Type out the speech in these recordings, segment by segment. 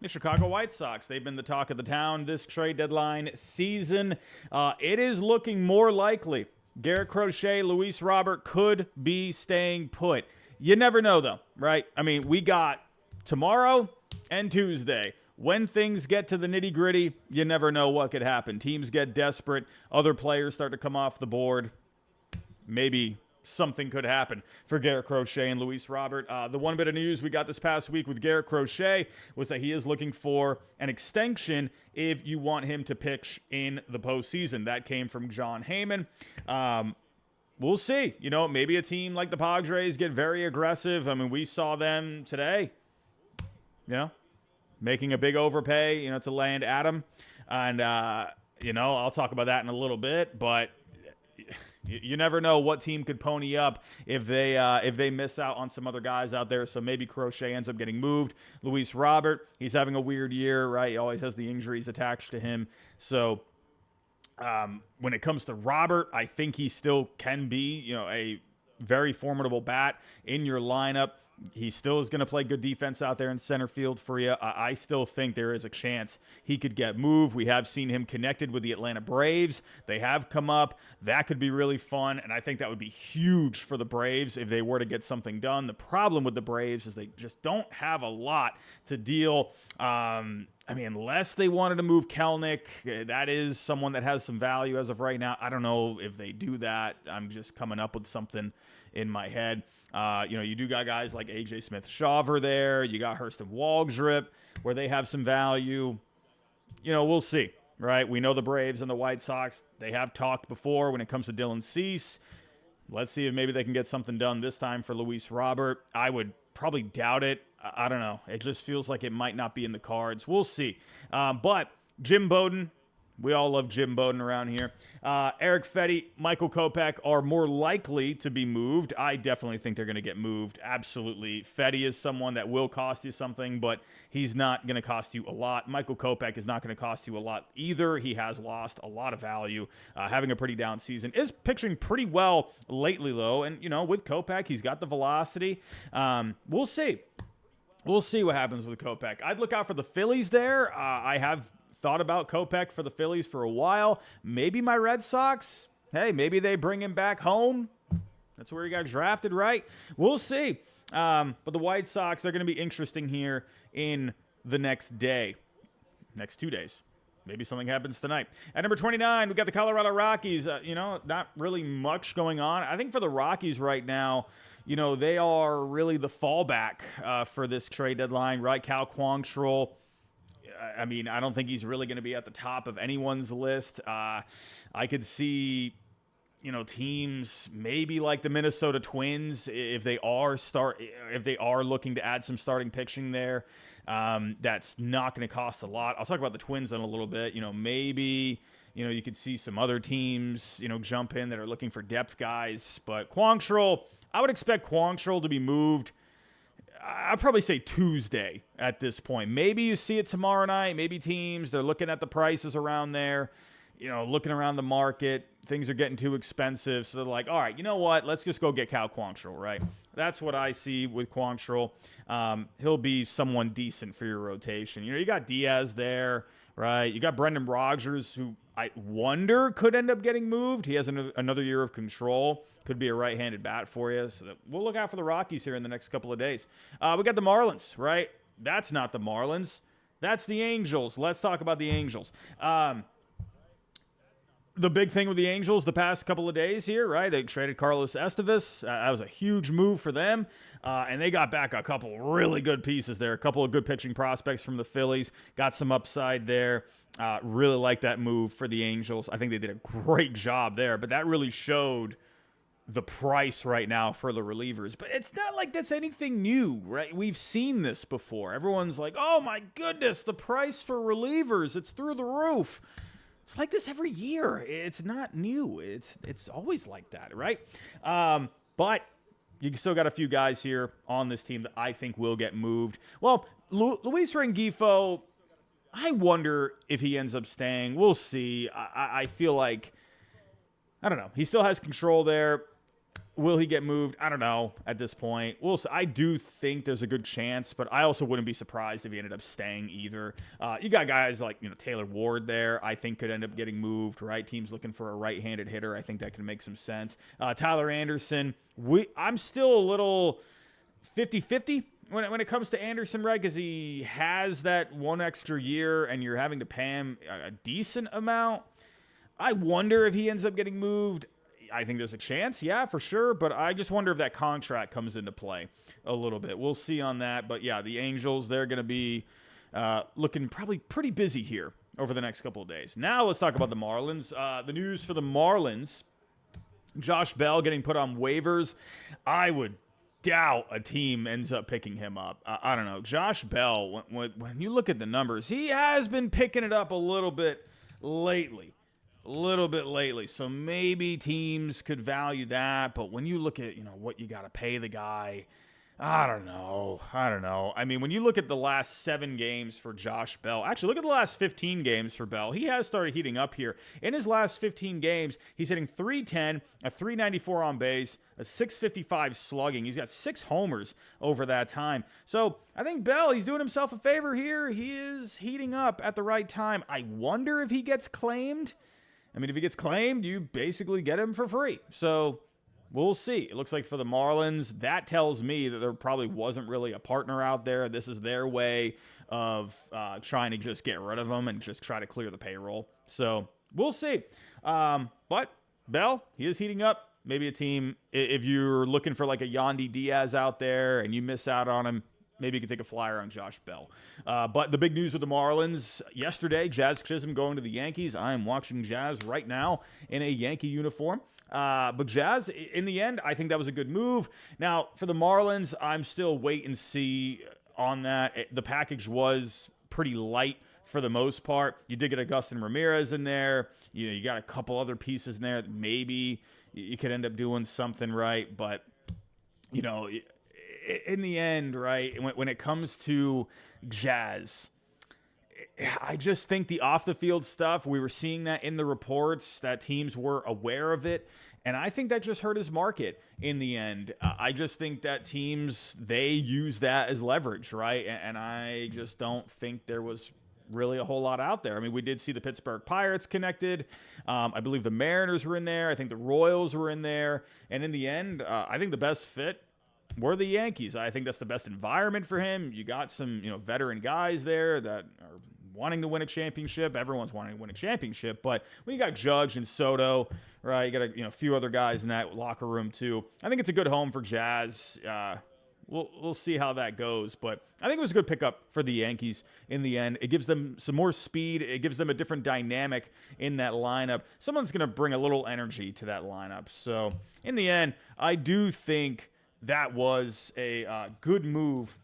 The Chicago White Sox, they've been the talk of the town this trade deadline season. It is looking more likely Garrett Crochet, Luis Robert could be staying put. You never know, though, right? I mean, we got tomorrow and Tuesday. When things get to the nitty-gritty, you never know what could happen. Teams get desperate. Other players start to come off the board. Maybe something could happen for Garrett Crochet and Luis Robert. The one bit of news we got this past week with Garrett Crochet was that he is looking for an extension if you want him to pitch in the postseason. That came from John Heyman. We'll see. You know, maybe a team like the Padres get very aggressive. I mean, we saw them today, making a big overpay, to land Adam. And, I'll talk about that in a little bit, but you never know what team could pony up if they miss out on some other guys out there. So maybe Crochet ends up getting moved. Luis Robert, he's having a weird year, right? He always has the injuries attached to him. So when it comes to Robert, I think he still can be, a very formidable bat in your lineup. He still is going to play good defense out there in center field for you. I still think there is a chance he could get moved. We have seen him connected with the Atlanta Braves. They have come up. That could be really fun, and I think that would be huge for the Braves if they were to get something done. The problem with the Braves is they just don't have a lot to deal. Unless they wanted to move Kelnick, that is someone that has some value as of right now. I don't know if they do that. I'm just coming up with something in my head. You do got guys like A.J. Smith-Shawver there. You got Hurston Waldrop, where they have some value. We'll see, right? We know the Braves and the White Sox, they have talked before when it comes to Dylan Cease. Let's see if maybe they can get something done this time for Luis Robert. I would probably doubt it. I don't know. It just feels like it might not be in the cards. We'll see. But Jim Bowden, we all love Jim Bowden around here. Eric Fetty, Michael Kopech are more likely to be moved. I definitely think they're going to get moved. Absolutely. Fetty is someone that will cost you something, but he's not going to cost you a lot. Michael Kopech is not going to cost you a lot either. He has lost a lot of value, having a pretty down season. Is pitching pretty well lately, though. And, with Kopech, he's got the velocity. We'll see. We'll see what happens with Kopech. I'd look out for the Phillies there. I have thought about Kopech for the Phillies for a while. Maybe my Red Sox. Hey, maybe they bring him back home. That's where he got drafted, right? We'll see. But the White Sox are going to be interesting here in the next 2 days. Maybe something happens tonight. At number 29, we got the Colorado Rockies. Not really much going on. I think for the Rockies right now, they are really the fallback for this trade deadline, right? Cal Quantrill. I don't think he's really going to be at the top of anyone's list. I could see, teams maybe like the Minnesota Twins if they are looking to add some starting pitching there. That's not going to cost a lot. I'll talk about the Twins in a little bit. Maybe you could see some other teams jump in that are looking for depth guys. But Quantrill, I would expect Quantrill to be moved. I'd probably say Tuesday at this point. Maybe you see it tomorrow night. Maybe teams, they're looking at the prices around there, looking around the market. Things are getting too expensive. So they're like, all right, you know what? Let's just go get Cal Quantrill, right? That's what I see with Quantrill. He'll be someone decent for your rotation. You got Diaz there, right? You got Brendan Rodgers, who I wonder could end up getting moved. He has another year of control. Could be a right-handed bat for you. So we'll look out for the Rockies here in the next couple of days. We got the Marlins, right? That's not the Marlins. That's the Angels. Let's talk about the Angels. The big thing with the Angels the past couple of days here, right? They traded Carlos Estevez. That was a huge move for them. And they got back a couple really good pieces there. A couple of good pitching prospects from the Phillies. Got some upside there. Really like that move for the Angels. I think they did a great job there. But that really showed the price right now for the relievers. But it's not like that's anything new, right? We've seen this before. Everyone's like, oh my goodness, the price for relievers, it's through the roof. It's like this every year. It's not new. It's always like that, right? But you still got a few guys here on this team that I think will get moved. Well, Luis Rengifo, I wonder if he ends up staying. We'll see. I feel like, I don't know. He still has control there. Will he get moved? I don't know at this point. I do think there's a good chance, but I also wouldn't be surprised if he ended up staying either. You got guys like Taylor Ward there. I think could end up getting moved. Right, teams looking for a right-handed hitter. I think that can make some sense. Tyler Anderson. I'm still a little 50-50 when it comes to Anderson, right? Because he has that one extra year, and you're having to pay him a decent amount. I wonder if he ends up getting moved. I think there's a chance, yeah, for sure. But I just wonder if that contract comes into play a little bit. We'll see on that. But, yeah, the Angels, they're going to be looking probably pretty busy here over the next couple of days. Now let's talk about the Marlins. The news for the Marlins, Josh Bell getting put on waivers. I would doubt a team ends up picking him up. I don't know. Josh Bell, when you look at the numbers, he has been picking it up a little bit lately. So maybe teams could value that, but when you look at, what you got to pay the guy, I don't know. I mean, when you look at the last 7 games for Josh Bell, actually look at the last 15 games for Bell. He has started heating up here. In his last 15 games, he's hitting .310, a .394 on base, a .655 slugging. He's got 6 homers over that time. So I think Bell, he's doing himself a favor here. He is heating up at the right time. I wonder if he gets claimed. I mean, if he gets claimed, you basically get him for free. So we'll see. It looks like for the Marlins, that tells me that there probably wasn't really a partner out there. This is their way of trying to just get rid of him and just try to clear the payroll. So we'll see. But Bell, he is heating up. Maybe a team, if you're looking for like a Yandy Diaz out there and you miss out on him, maybe you could take a flyer on Josh Bell. But the big news with the Marlins yesterday, Jazz Chisholm going to the Yankees. I am watching Jazz right now in a Yankee uniform. But Jazz, in the end, I think that was a good move. Now, for the Marlins, I'm still wait and see on that. The package was pretty light for the most part. You did get Augustin Ramirez in there. You got a couple other pieces in there that maybe you could end up doing something right. But, in the end, right, when it comes to Jazz, I just think the off-the-field stuff, we were seeing that in the reports, that teams were aware of it, and I think that just hurt his market in the end. I just think that teams, they use that as leverage, right, and I just don't think there was really a whole lot out there. I mean, we did see the Pittsburgh Pirates connected. I believe the Mariners were in there. I think the Royals were in there, and in the end, I think the best fit were the Yankees. I think that's the best environment for him. You got some, veteran guys there that are wanting to win a championship. Everyone's wanting to win a championship. But when you got Judge and Soto, right, you got a few other guys in that locker room too. I think it's a good home for Jazz. We'll see how that goes. But I think it was a good pickup for the Yankees in the end. It gives them some more speed. It gives them a different dynamic in that lineup. Someone's going to bring a little energy to that lineup. So in the end, I do think that was a good move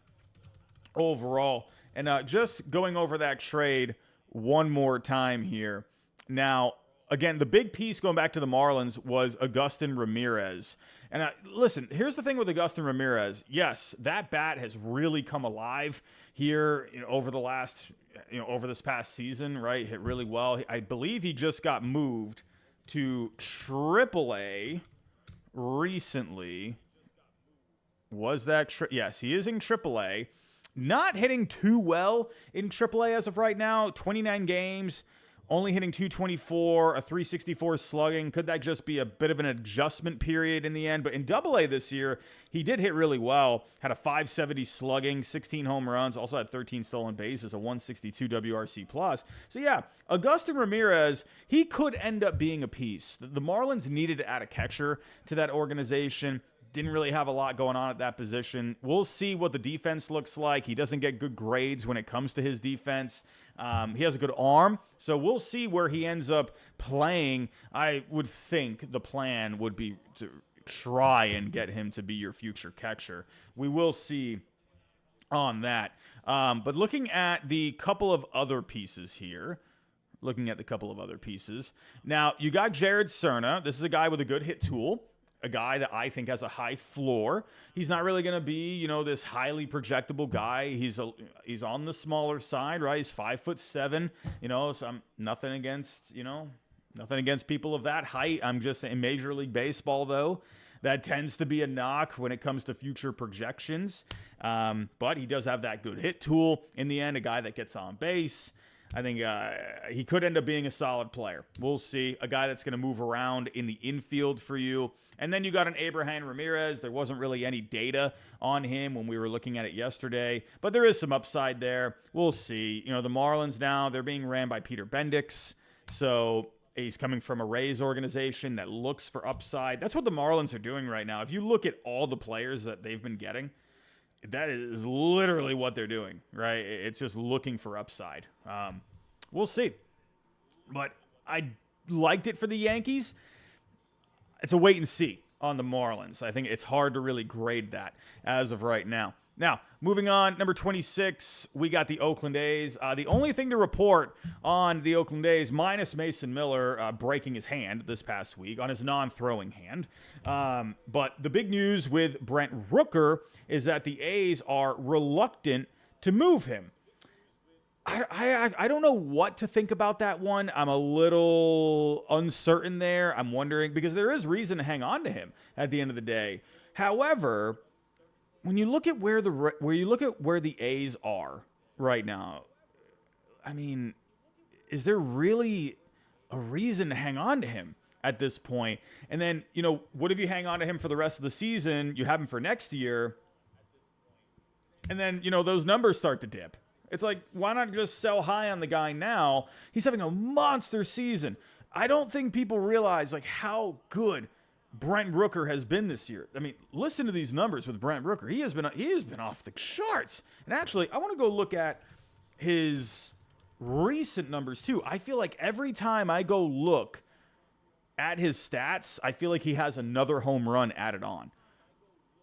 overall. And just going over that trade one more time here. Now, again, the big piece going back to the Marlins was Augustin Ramirez. And listen, here's the thing with Augustin Ramirez. Yes, that bat has really come alive here over the last, over this past season, right? Hit really well. I believe he just got moved to AAA recently. Was that yes, he is in AAA. Not hitting too well in AAA as of right now. 29 games, only hitting .224, a .364 slugging. Could that just be a bit of an adjustment period in the end? But in AA this year, he did hit really well. Had a .570 slugging, 16 home runs, also had 13 stolen bases, a .162 WRC+. So yeah, Augustin Ramirez, he could end up being a piece. The Marlins needed to add a catcher to that organization. Didn't really have a lot going on at that position. We'll see what the defense looks like. He doesn't get good grades when it comes to his defense. He has a good arm, so we'll see where he ends up playing. I would think the plan would be to try and get him to be your future catcher. We will see on that. But looking at the couple of other pieces here, now you got Jared Cerna. This is a guy with a good hit tool. A guy that I think has a high floor. He's not really going to be, this highly projectable guy. He's on the smaller side, right? He's 5'7", so I'm nothing against people of that height. I'm just saying Major League Baseball, though. That tends to be a knock when it comes to future projections. But he does have that good hit tool in the end, a guy that gets on base. I think he could end up being a solid player. We'll see. A guy that's going to move around in the infield for you. And then you got an Abraham Ramirez. There wasn't really any data on him when we were looking at it yesterday, but there is some upside there. We'll see. You know, the Marlins now, they're being ran by Peter Bendix. So he's coming from a Rays organization that looks for upside. That's what the Marlins are doing right now. If you look at all the players that they've been getting, that is literally what they're doing, right? It's just looking for upside. We'll see. But I liked it for the Yankees. It's a wait and see on the Marlins. I think it's hard to really grade that as of right now. Now, moving on, number 26, we got the Oakland A's. The only thing to report on the Oakland A's, minus Mason Miller breaking his hand this past week on his non-throwing hand. But the big news with Brent Rooker is that the A's are reluctant to move him. I don't know what to think about that one. I'm a little uncertain there. I'm wondering, because there is reason to hang on to him at the end of the day. However, when you look at where the A's are right now, I mean, is there really a reason to hang on to him at this point? And then, you know, what if you hang on to him for the rest of the season? You have him for next year, and then, you know, those numbers start to dip. It's like, why not just sell high on the guy now? He's having a monster season. I don't think people realize like how good Brent Rooker has been this year. I mean, listen to these numbers with Brent Rooker. He has been off the charts. And actually, I want to go look at his recent numbers too. I feel like every time I go look at his stats, I feel like he has another home run added on.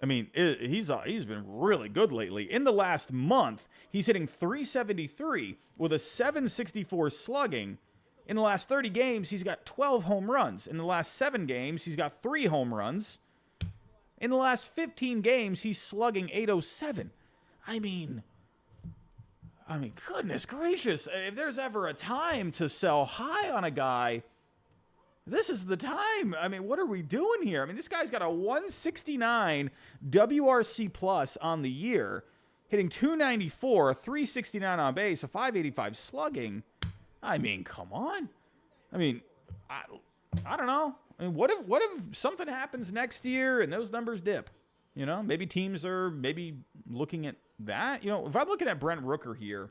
I mean, he's been really good lately. In the last month, he's hitting .373 with a .764 slugging. In the last 30 games, he's got 12 home runs. In the last 7 games, he's got 3 home runs. In the last 15 games, he's slugging .807. I mean, goodness gracious. If there's ever a time to sell high on a guy, this is the time. I mean, what are we doing here? I mean, this guy's got a 169 WRC plus on the year, hitting .294, 369 on base, a .585 slugging. I mean, come on. I mean, I don't know. I mean, what if something happens next year and those numbers dip? You know, maybe teams are maybe looking at that. You know, if I'm looking at Brent Rooker here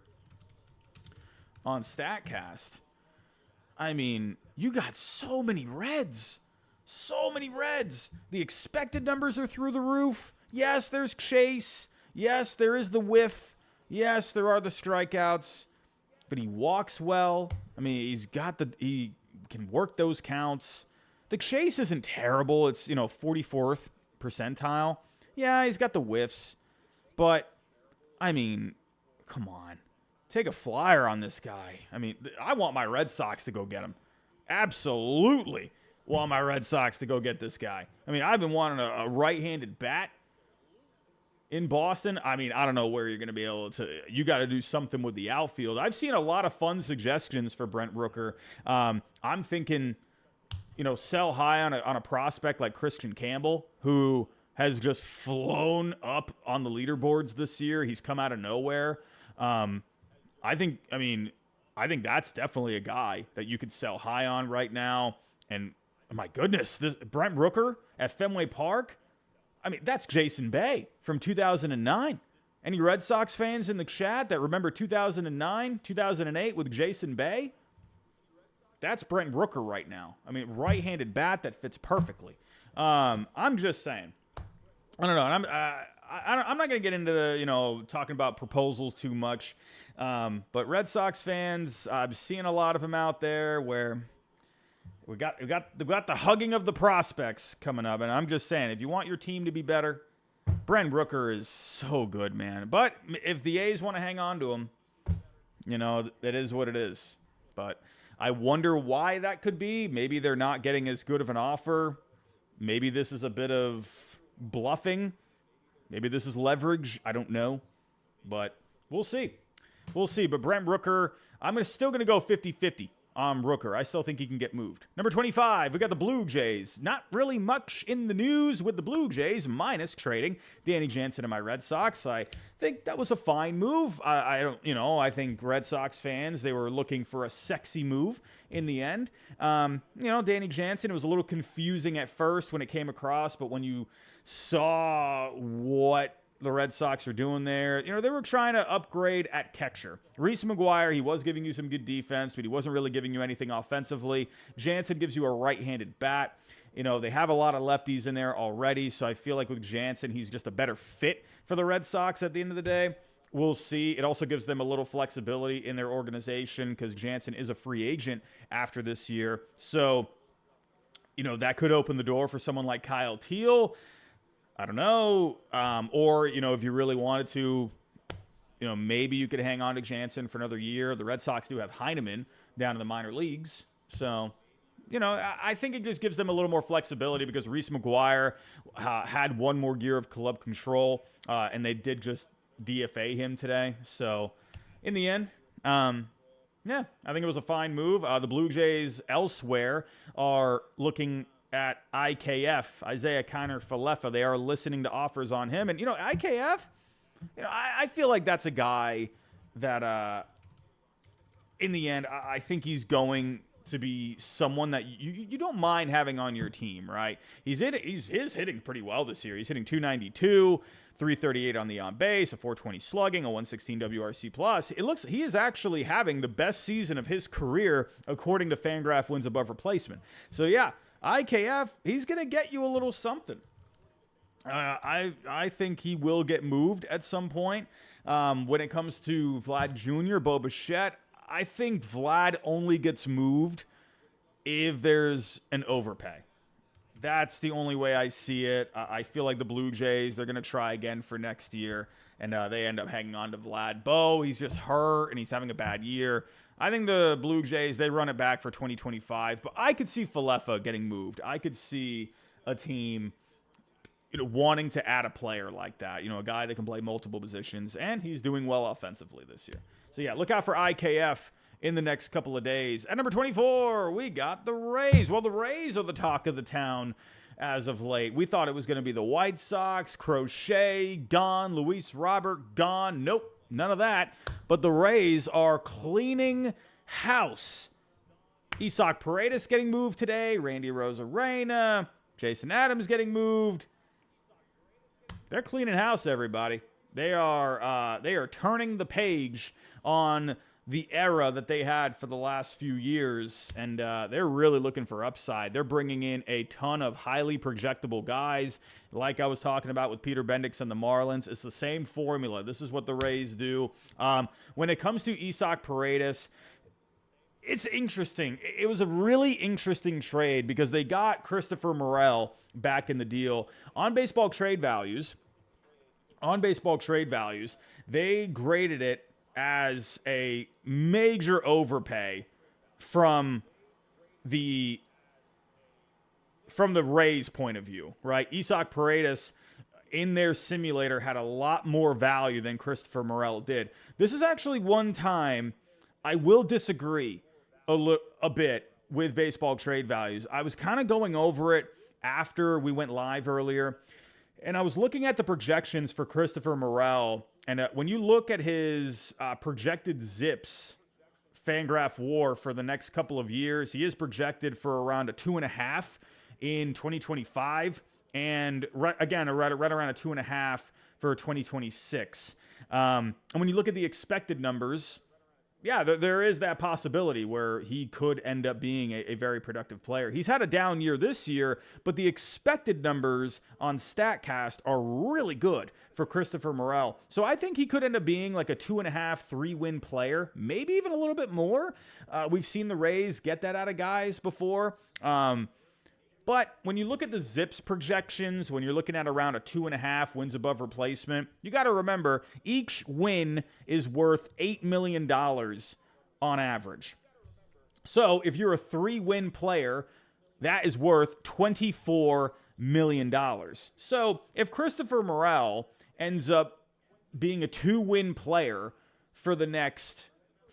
on StatCast, I mean, you got so many Reds. So many Reds. The expected numbers are through the roof. Yes, there's chase. Yes, there is the whiff. Yes, there are the strikeouts. But he walks well. I mean, he can work those counts. The chase isn't terrible. It's, 44th percentile. Yeah, he's got the whiffs. But, I mean, come on. Take a flyer on this guy. I mean, I want my Red Sox to go get him. Absolutely want my Red Sox to go get this guy. I mean, I've been wanting a right-handed bat in Boston. I mean, I don't know where you're going to be able to. You got to do something with the outfield. I've seen a lot of fun suggestions for Brent Rooker. I'm thinking, sell high on a prospect like Christian Campbell, who has just flown up on the leaderboards this year. He's come out of nowhere. I think that's definitely a guy that you could sell high on right now. And my goodness, this Brent Rooker at Fenway Park. I mean, that's Jason Bay from 2009. Any Red Sox fans in the chat that remember 2009, 2008 with Jason Bay? That's Brent Rooker right now. I mean, right-handed bat that fits perfectly. I'm just saying. I don't know. I'm not going to get into the, talking about proposals too much. But Red Sox fans, I'm seeing a lot of them out there where we got the hugging of the prospects coming up. And I'm just saying, if you want your team to be better, Brent Rooker is so good, man. But if the A's want to hang on to him, it is what it is. But I wonder why that could be. Maybe they're not getting as good of an offer. Maybe this is a bit of bluffing. Maybe this is leverage. I don't know. But we'll see. We'll see. But Brent Rooker, I'm still going to go 50-50 Rooker. I still think he can get moved. Number 25, we got the Blue Jays. Not really much in the news with the Blue Jays, minus trading Danny Jansen and my Red Sox. I think that was a fine move. I don't, I think Red Sox fans, they were looking for a sexy move in the end. Danny Jansen, it was a little confusing at first when it came across, but when you saw what the Red Sox are doing there, they were trying to upgrade at catcher. Reese McGuire, he was giving you some good defense, but he wasn't really giving you anything offensively. Jansen gives you a right-handed bat. They have a lot of lefties in there already, so I feel like with Jansen, he's just a better fit for the Red Sox at the end of the day. We'll see. It also gives them a little flexibility in their organization because Jansen is a free agent after this year. So, that could open the door for someone like Kyle Teal. I don't know. Or, if you really wanted to, maybe you could hang on to Jansen for another year. The Red Sox do have Heineman down in the minor leagues. So, I think it just gives them a little more flexibility because Reese McGuire had one more year of club control, and they did just DFA him today. So, in the end, I think it was a fine move. The Blue Jays elsewhere are looking at IKF, Isaiah Kiner-Falefa. They are listening to offers on him. And, IKF, I feel like that's a guy that, in the end, I think he's going to be someone that you don't mind having on your team, right? He's hitting pretty well this year. He's hitting 292, 338 on the on base, a 420 slugging, a 116 WRC plus. It looks he is actually having the best season of his career according to Fangraph wins above replacement. So yeah, IKF, he's going to get you a little something. I think he will get moved at some point. When it comes to Vlad Jr., Bo Bichette, I think Vlad only gets moved if there's an overpay. That's the only way I see it. I feel like the Blue Jays, they're going to try again for next year, and they end up hanging on to Vlad. Bo, he's just hurt, and he's having a bad year. I think the Blue Jays, they run it back for 2025, but I could see Falefa getting moved. I could see a team wanting to add a player like that, a guy that can play multiple positions, and he's doing well offensively this year. So, yeah, look out for IKF in the next couple of days. At number 24, we got the Rays. Well, the Rays are the talk of the town as of late. We thought it was going to be the White Sox, Crochet, gone, Luis Robert, gone. Nope, none of that. But the Rays are cleaning house. Isaac Paredes getting moved today. Randy Rosarena, Jason Adams getting moved. They're cleaning house, everybody. They are turning the page on the era that they had for the last few years, and they're really looking for upside. They're bringing in a ton of highly projectable guys, like I was talking about with Peter Bendix and the Marlins. It's the same formula. This is what the Rays do. When it comes to Isaac Paredes, it's interesting. It was a really interesting trade because they got Christopher Morel back in the deal. On baseball trade values, they graded it as a major overpay from the Rays' point of view, right? Isaac Paredes in their simulator had a lot more value than Christopher Morel did. This is actually one time I will disagree a bit with baseball trade values. I was kind of going over it after we went live earlier, and I was looking at the projections for Christopher Morel. And when you look at his projected ZiPS Fangraph WAR for the next couple of years, he is projected for around a 2.5 in 2025, and right around a 2.5 for 2026. And when you look at the expected numbers, yeah, there is that possibility where he could end up being a very productive player. He's had a down year this year, but the expected numbers on StatCast are really good for Christopher Morel. So I think he could end up being like a 2.5, 3-win player, maybe even a little bit more. We've seen the Rays get that out of guys before. But when you look at the ZiPS projections, when you're looking at around a 2.5 wins above replacement, you got to remember each win is worth $8 million on average. So if you're a 3-win player, that is worth $24 million. So if Christopher Morel ends up being a 2-win player for the next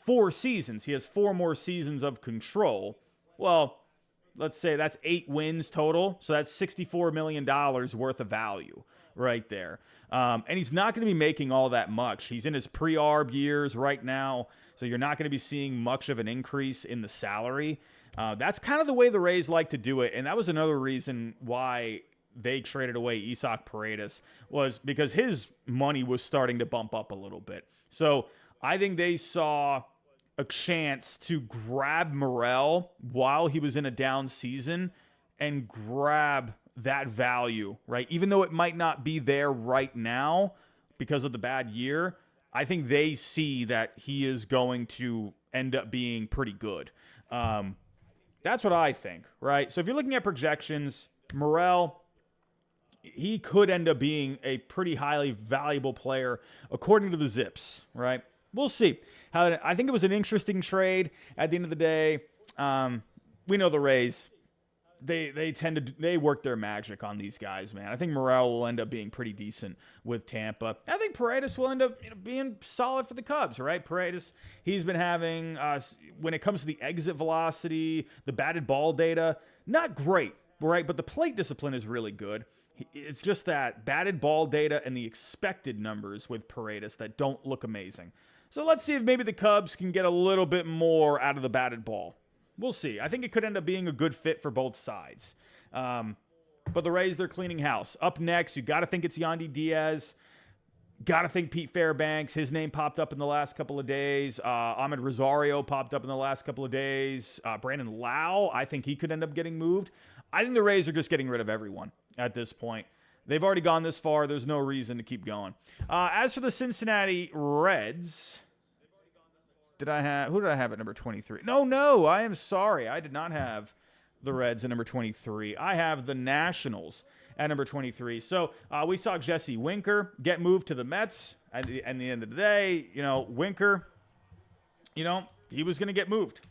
4 seasons. He has 4 more seasons of control. Well, let's say that's 8 wins total. So that's $64 million worth of value right there. And he's not going to be making all that much. He's in his pre-arb years right now. So you're not going to be seeing much of an increase in the salary. That's kind of the way the Rays like to do it. And that was another reason why they traded away Isaac Paredes, was because his money was starting to bump up a little bit. So I think they saw a chance to grab Morel while he was in a down season and grab that value, right? Even though it might not be there right now because of the bad year, I think they see that he is going to end up being pretty good. That's what I think, right? So if you're looking at projections, Morel, he could end up being a pretty highly valuable player according to the Zips, right? We'll see. I think it was an interesting trade at the end of the day. We know the Rays, they work their magic on these guys, man. I think Morel will end up being pretty decent with Tampa. I think Paredes will end up being solid for the Cubs, right? Paredes, he's been having, when it comes to the exit velocity, the batted ball data, not great, right? But the plate discipline is really good. It's just that batted ball data and the expected numbers with Paredes that don't look amazing. So let's see if maybe the Cubs can get a little bit more out of the batted ball. We'll see. I think it could end up being a good fit for both sides. But the Rays, they're cleaning house. Up next, you got to think it's Yandy Diaz. Got to think Pete Fairbanks. His name popped up in the last couple of days. Ahmed Rosario popped up in the last couple of days. Brandon Lau, I think he could end up getting moved. I think the Rays are just getting rid of everyone at this point. They've already gone this far. There's no reason to keep going. As for the Cincinnati Reds, who did I have at number 23? No, I am sorry. I did not have the Reds at number 23. I have the Nationals at number 23. So we saw Jesse Winker get moved to the Mets. At the end of the day, Winker, he was going to get moved.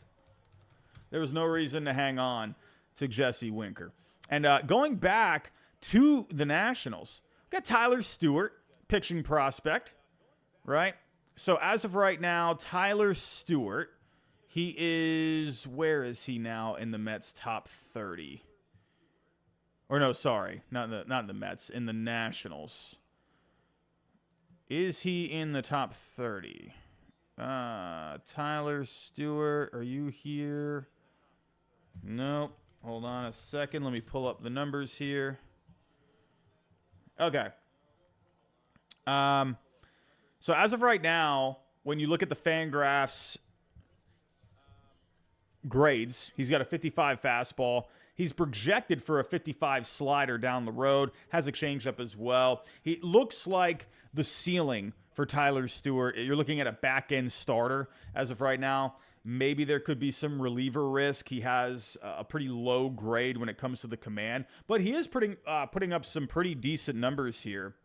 There was no reason to hang on to Jesse Winker. And going back to the Nationals, we got Tyler Stewart, pitching prospect, right? So as of right now, Tyler Stewart, where is he now in the Mets top 30? Or no, sorry, not in the Mets, in the Nationals. Is he in the top 30? Tyler Stewart, are you here? Nope. Hold on a second. Let me pull up the numbers here. Okay. So as of right now, when you look at the Fangraphs grades, he's got a 55 fastball. He's projected for a 55 slider down the road. Has a changeup as well. He looks like the ceiling for Tyler Stewart. You're looking at a back-end starter as of right now. Maybe there could be some reliever risk. He has a pretty low grade when it comes to the command, but he is putting up some pretty decent numbers here.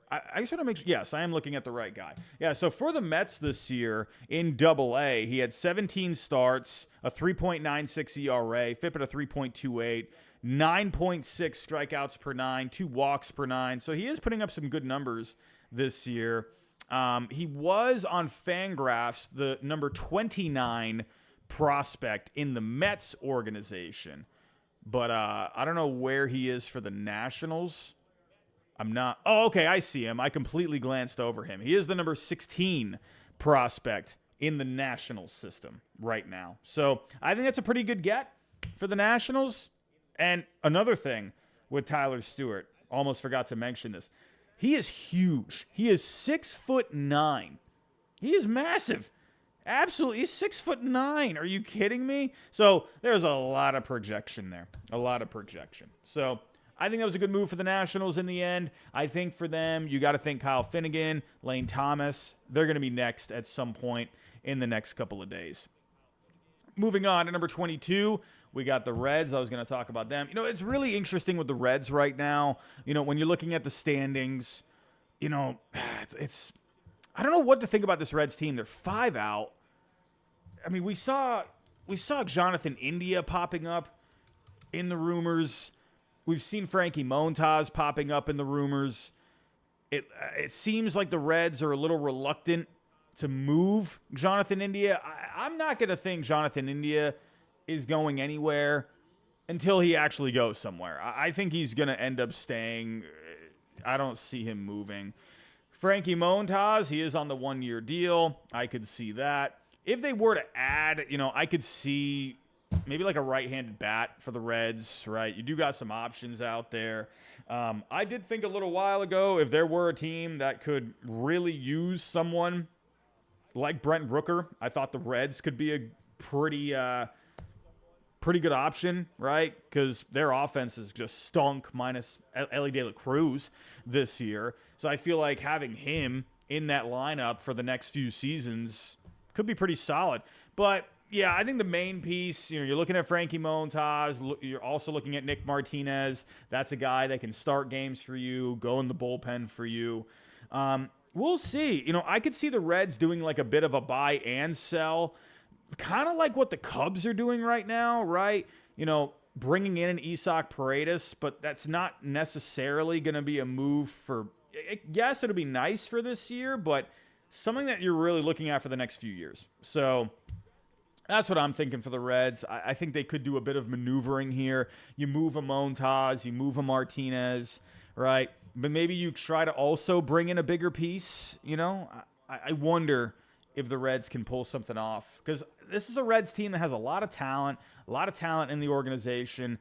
I just want to make sure, yes, I am looking at the right guy. Yeah, so for the Mets this year in Double-A, he had 17 starts, a 3.96 ERA, FIP at a 3.28, 9.6 strikeouts per 9, 2 walks per 9. So he is putting up some good numbers this year. He was on Fangraphs the number 29 prospect in the Mets organization, but I don't know where he is for the Nationals. I'm not. Oh, okay, I see him. I completely glanced over him. He is the number 16 prospect in the Nationals system right now. So I think that's a pretty good get for the Nationals. And another thing with Tyler Stewart, almost forgot to mention this. He is huge. He is 6'9". He is massive. Absolutely. He's 6'9". Are you kidding me? So there's a lot of projection there. A lot of projection. So I think that was a good move for the Nationals in the end. I think for them, you got to think Kyle Finnegan, Lane Thomas. They're going to be next at some point in the next couple of days. Moving on to number 22, we got the Reds. I was going to talk about them. It's really interesting with the Reds right now. When you're looking at the standings, it's I don't know what to think about this Reds team. They're 5 out. I mean, we saw Jonathan India popping up in the rumors. We've seen Frankie Montas popping up in the rumors. It seems like the Reds are a little reluctant to move Jonathan India. I'm not going to think Jonathan India is going anywhere until he actually goes somewhere. I think he's going to end up staying. I don't see him moving. Frankie Montas, he is on the 1-year deal. I could see that. If they were to add, I could see maybe like a right-handed bat for the Reds, right? You do got some options out there. I did think a little while ago, if there were a team that could really use someone like Brent Rooker, I thought the Reds could be a pretty good option, right? Because their offense is just stunk, minus Ellie De La Cruz this year. So I feel like having him in that lineup for the next few seasons could be pretty solid. But yeah, I think the main piece, you're looking at Frankie Montas. You're also looking at Nick Martinez. That's a guy that can start games for you, go in the bullpen for you. We'll see. I could see the Reds doing like a bit of a buy and sell, kind of like what the Cubs are doing right now, right? Bringing in an Isaac Paredes, but that's not necessarily going to be a move for, yes, it'll be nice for this year, but something that you're really looking at for the next few years. So that's what I'm thinking for the Reds. I think they could do a bit of maneuvering here. You move a Montas, you move a Martinez, right? But maybe you try to also bring in a bigger piece, I wonder if the Reds can pull something off. Because this is a Reds team that has a lot of talent in the organization.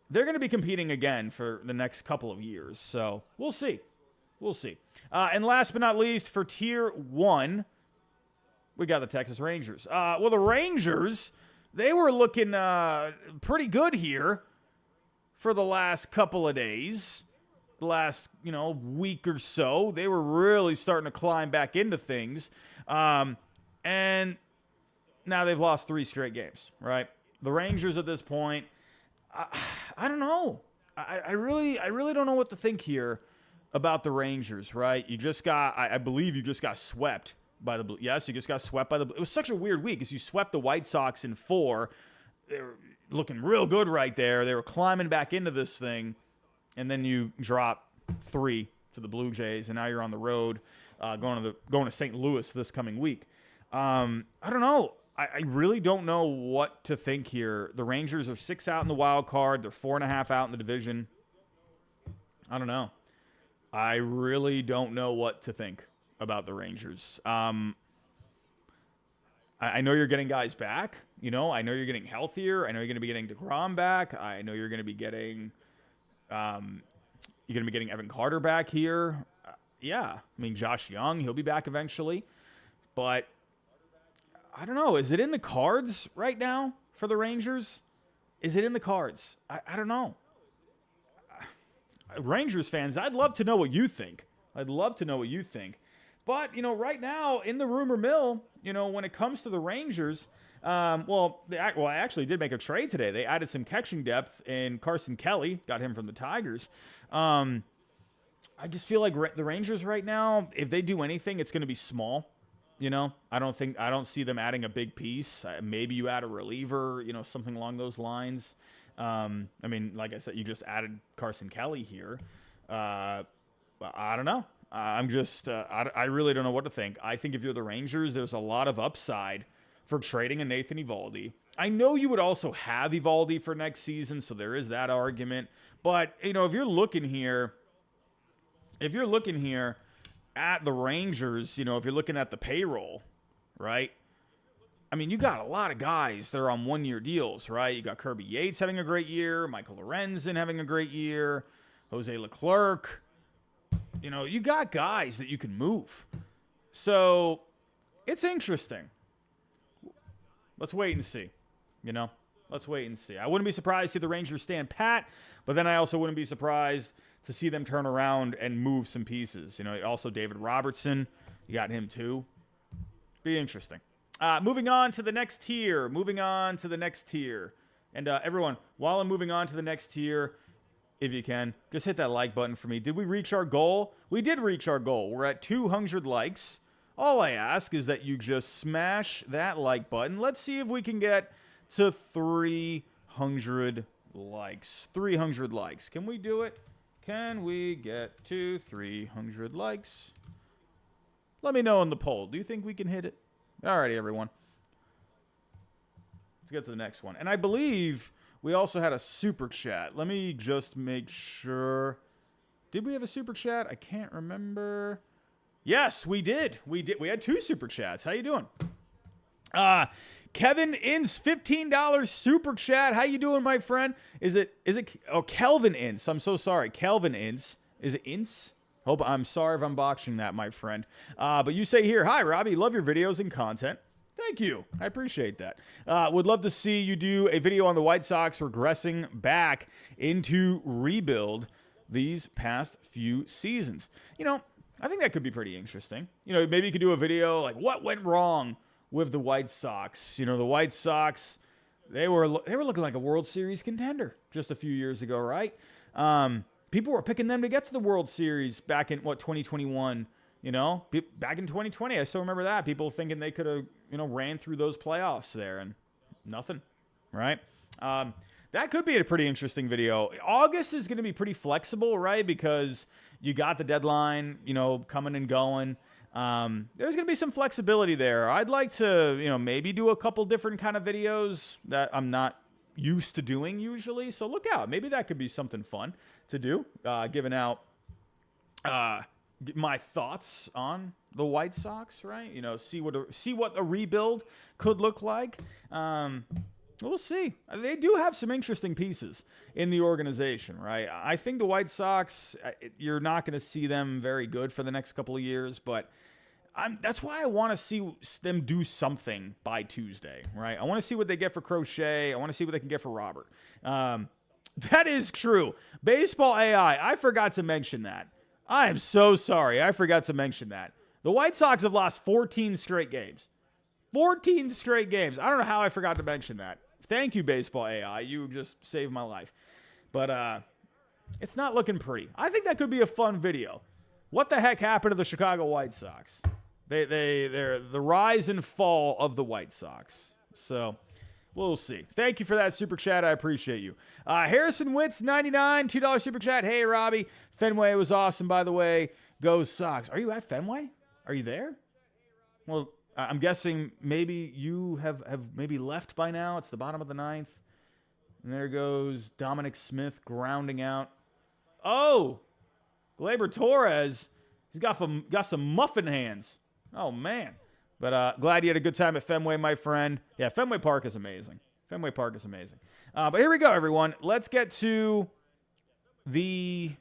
They're going to be competing again for the next couple of years. So we'll see. And last but not least, for Tier 1, we got the Texas Rangers. Well, the Rangers, they were looking pretty good here for the last couple of days. The last, week or so. They were really starting to climb back into things. And now they've lost 3 straight games, right? The Rangers at this point, I don't know. I really don't know what to think here about the Rangers, right? I believe you just got swept by the Blue. Yes, you just got swept by the Blue. It was such a weird week because you swept the White Sox in 4. They were looking real good right there. They were climbing back into this thing, and then you drop 3 to the Blue Jays, and now you're on the road going to St. Louis this coming week. I don't know. I really don't know what to think here. The Rangers are 6 out in the wild card. They're 4.5 out in the division. I don't know. I really don't know what to think about the Rangers. I know you're getting guys back. I know you're getting healthier. I know you're going to be getting DeGrom back. I know you're going to be getting Evan Carter back here. Josh Young, he'll be back eventually. But I don't know. Is it in the cards right now for the Rangers? Is it in the cards? I don't know. Rangers fans, I'd love to know what you think. But, right now in the rumor mill, when it comes to the Rangers, I actually did make a trade today. They added some catching depth in Carson Kelly, got him from the Tigers. I just feel like the Rangers right now, if they do anything, it's going to be small. I don't see them adding a big piece. Maybe you add a reliever, something along those lines. Like I said, you just added Carson Kelly here. I don't know. I really don't know what to think. I think if you're the Rangers, there's a lot of upside for trading a Nathan Eovaldi. I know you would also have Eovaldi for next season, so there is that argument. But, if you're looking here at the Rangers, if you're looking at the payroll, right? You got a lot of guys that are on 1-year deals, right? You got Kirby Yates having a great year, Michael Lorenzen having a great year, Jose Leclerc. You got guys that you can move. So it's interesting. Let's wait and see. Let's wait and see. I wouldn't be surprised to see the Rangers stand pat, but then I also wouldn't be surprised to see them turn around and move some pieces. Also David Robertson, you got him too. Be interesting. Moving on to the next tier. And everyone, while I'm moving on to the next tier, if you can, just hit that like button for me. Did we reach our goal? We did reach our goal. We're at 200 likes. All I ask is that you just smash that like button. Let's see if we can get to 300 likes. 300 likes. Can we do it? Can we get to 300 likes? Let me know in the poll. Do you think we can hit it? Alrighty, everyone. Let's get to the next one. And I believe we also had a super chat. Let me just make sure. Did we have a super chat? I can't remember. Yes, we did. We had 2 super chats. How you doing? Kevin Ince, $15 super chat. How you doing, my friend? Is it Kelvin Ince? I'm so sorry. Kelvin Ince. Is it Ince? I'm sorry if I'm botching that, my friend. But you say here, hi, Robbie. Love your videos and content. Thank you. I appreciate that. Would love to see you do a video on the White Sox regressing back into rebuild these past few seasons. I think that could be pretty interesting. Maybe you could do a video like what went wrong with the White Sox. The White Sox, they were looking like a World Series contender just a few years ago, right? People were picking them to get to the World Series back in 2021. Back in 2020, I still remember that. People thinking they could have, ran through those playoffs there, and nothing, right? That could be a pretty interesting video. August is going to be pretty flexible, right? Because you got the deadline, coming and going. There's going to be some flexibility there. I'd like to, maybe do a couple different kind of videos that I'm not used to doing usually. So look out. Maybe that could be something fun to do, giving out my thoughts on the White Sox, right? See what a rebuild could look like. We'll see. They do have some interesting pieces in the organization, right? I think the White Sox, you're not going to see them very good for the next couple of years, but that's why I want to see them do something by Tuesday, right? I want to see what they get for Crochet. I want to see what they can get for Robert. That is true. Baseball AI, I forgot to mention that. I am so sorry. I forgot to mention that. The White Sox have lost 14 straight games. 14 straight games. I don't know how I forgot to mention that. Thank you, Baseball AI. You just saved my life. But it's not looking pretty. I think that could be a fun video. What the heck happened to the Chicago White Sox? They're the rise and fall of the White Sox. So we'll see. Thank you for that super chat. I appreciate you. Harrison Witz, 99, $2 super chat. Hey, Robbie. Fenway was awesome, by the way. Go Sox. Are you at Fenway? Are you there? Well, I'm guessing maybe you have maybe left by now. It's the bottom of the 9th. And there goes Dominic Smith grounding out. Oh, Gleyber Torres. He's got some muffin hands. Oh, man. But glad you had a good time at Fenway, my friend. Yeah, Fenway Park is amazing. Fenway Park is amazing. But here we go, everyone. Let's get to the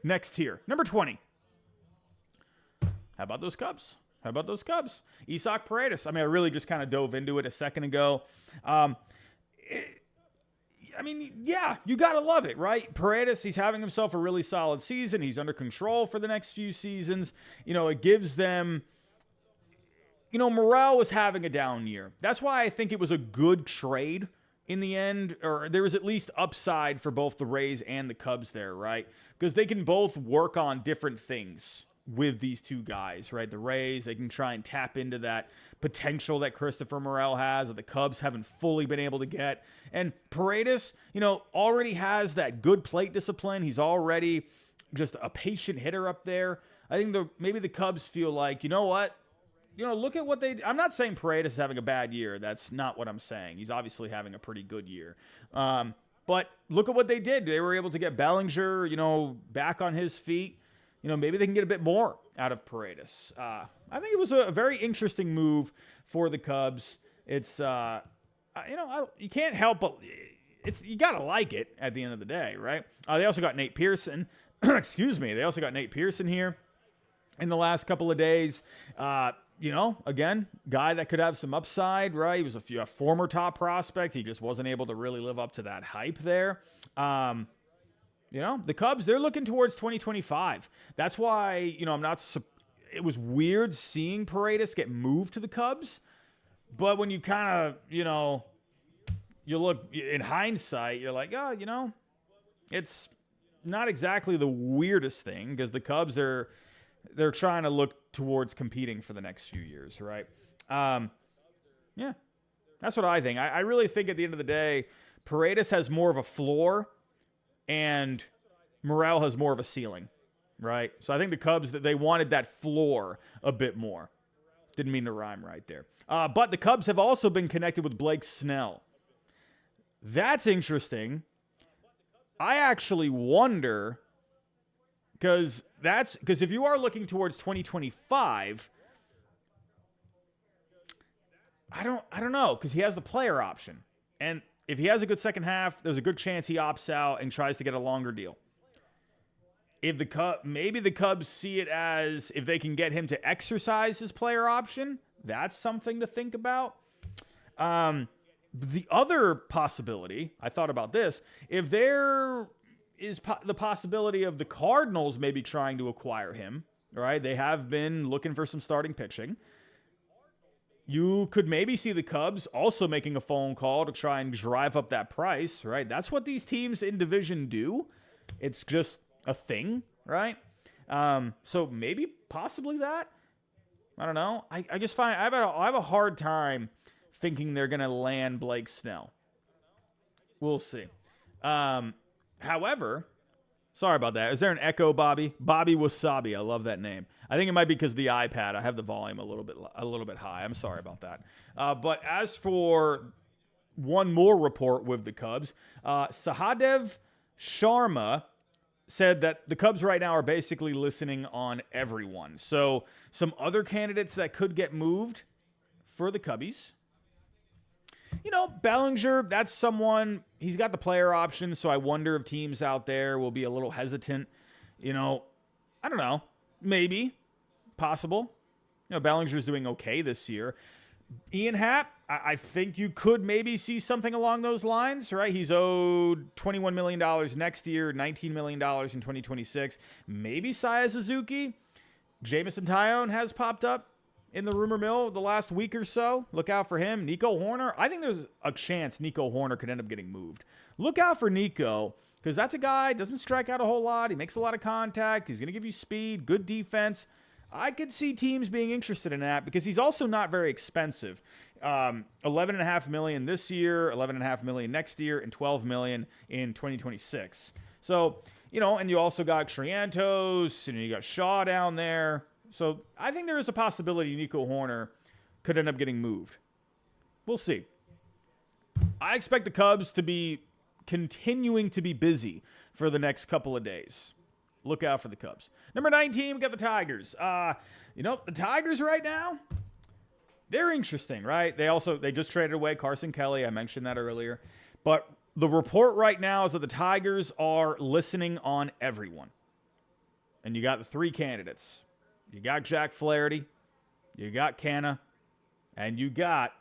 next tier. Number 20. How about those Cubs? How about those Cubs? Isaac Paredes. I mean, I really just kind of dove into it a second ago. Yeah, you got to love it, right? Paredes, he's having himself a really solid season. He's under control for the next few seasons. It gives them, Morel was having a down year. That's why I think it was a good trade in the end, or there was at least upside for both the Rays and the Cubs there, right? Because they can both work on different things with these two guys, right? The Rays, they can try and tap into that potential that Christopher Morel has that the Cubs haven't fully been able to get. And Paredes, already has that good plate discipline. He's already just a patient hitter up there. I think maybe the Cubs feel like, you know what? Look at what I'm not saying Paredes is having a bad year. That's not what I'm saying. He's obviously having a pretty good year. But look at what they did. They were able to get Bellinger, back on his feet. Maybe they can get a bit more out of Paredes. I think it was a very interesting move for the Cubs. It's, you can't help but you got to like it at the end of the day, right? They also got Nate Pearson. Excuse me. They also got Nate Pearson here in the last couple of days. Again, guy that could have some upside, right? He was a former top prospect. He just wasn't able to really live up to that hype there. The Cubs, they're looking towards 2025. That's why, it was weird seeing Paredes get moved to the Cubs. But when you kind of, you look in hindsight, you're like, it's not exactly the weirdest thing because the Cubs, they're trying to look towards competing for the next few years, right? Yeah, that's what I think. I really think at the end of the day, Paredes has more of a floor and Morel has more of a ceiling. right? So I think the Cubs, that they wanted that floor a bit more. Didn't mean to rhyme right there. But the Cubs have also been connected with Blake Snell. That's interesting. I actually wonder, because if you are looking towards 2025, I don't know, because he has the player option. And if he has a good second half, there's a good chance he opts out and tries to get a longer deal. If maybe the Cubs see it as if they can get him to exercise his player option, that's something to think about. The other possibility, I thought about this, if there is the possibility of the Cardinals maybe trying to acquire him, right? They have been looking for some starting pitching. You could maybe see the Cubs also making a phone call to try and drive up that price, right? That's what these teams in division do. It's just a thing, right? So maybe possibly that. I don't know. I just find I have a hard time thinking they're going to land Blake Snell. We'll see. However, sorry about that. Is there an echo, Bobby? Bobby Wasabi. I love that name. I think it might be because of the iPad. I have the volume a little bit high. I'm sorry about that. But as for one more report with the Cubs, Sahadev Sharma said that the Cubs right now are basically listening on everyone. So some other candidates that could get moved for the Cubbies. You know, Bellinger, that's someone, he's got the player option, so I wonder if teams out there will be a little hesitant. You know, I don't know. Maybe. Possible. You know, Bellinger's doing okay this year. Ian Happ, I think you could maybe see something along those lines, right? He's owed $21 million next year, $19 million in 2026. Maybe Saya Suzuki. Jameson Tyone has popped up in the rumor mill the last week or so. Look out for him. Nico Horner. I think there's a chance Nico Horner could end up getting moved. Look out for Nico, because that's a guy, doesn't strike out a whole lot. He makes a lot of contact. He's going to give you speed, good defense. I could see teams being interested in that because he's also not very expensive. $11.5 million this year, $11.5 million next year, and $12 million in 2026. So, you know, and you also got Triantos, and you got Shaw down there. So I think there is a possibility Nico Horner could end up getting moved. We'll see. I expect the Cubs to be continuing to be busy for the next couple of days. Look out for the Cubs. Number 19, we got the Tigers. You know, the Tigers right now, they're interesting, right? They just traded away Carson Kelly. I mentioned that earlier. But the report right now is that the Tigers are listening on everyone. And you got the three candidates. You got Jack Flaherty, you got Canna, and you got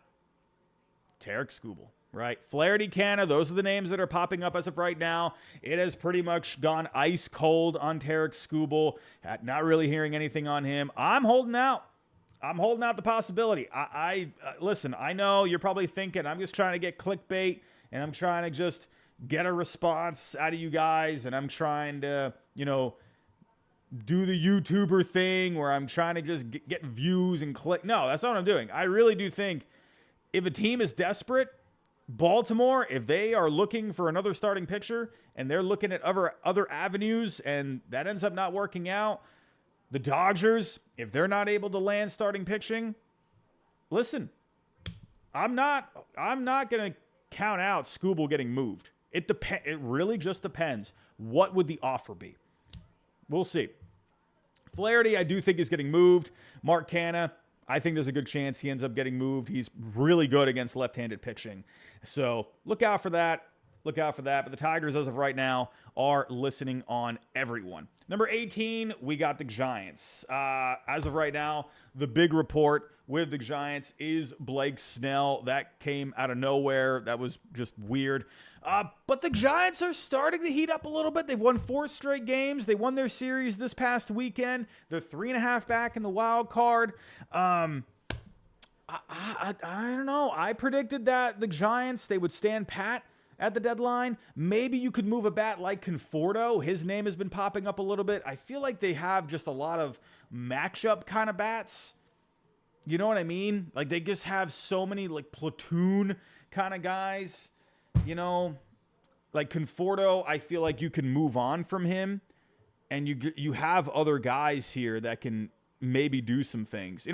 Tarek Skubal. Right? Flaherty, Canna, those are the names that are popping up as of right now. It has pretty much gone ice cold on Tarek Skubal. Not really hearing anything on him. I'm holding out. I'm holding out the possibility. Listen, I know you're probably thinking I'm just trying to get clickbait and I'm trying to just get a response out of you guys and I'm trying to, you know, do the YouTuber thing where I'm trying to just get views and click. No, that's not what I'm doing. I really do think if a team is desperate, Baltimore, if they are looking for another starting pitcher and they're looking at other avenues and that ends up not working out, the Dodgers, if they're not able to land starting pitching, listen, I'm not going to count out Skubal getting moved. It really just depends. What would the offer be? We'll see. Flaherty, I do think is getting moved. Mark Canna, I think there's a good chance he ends up getting moved. He's really good against left-handed pitching. So look out for that. Look out for that. But the Tigers, as of right now, are listening on everyone. Number 18, we got the Giants. As of right now, the big report with the Giants is Blake Snell. That came out of nowhere. That was just weird. But the Giants are starting to heat up a little bit. They've won 4 straight games. They won their series this past weekend. They're 3.5 back in the wild card. I don't know. I predicted that the Giants, they would stand pat at the deadline. Maybe you could move a bat like Conforto. His name has been popping up a little bit. I feel like they have just a lot of matchup kind of bats. You know what I mean? Like they just have so many like platoon kind of guys. You know, like Conforto, I feel like you can move on from him and you have other guys here that can maybe do some things.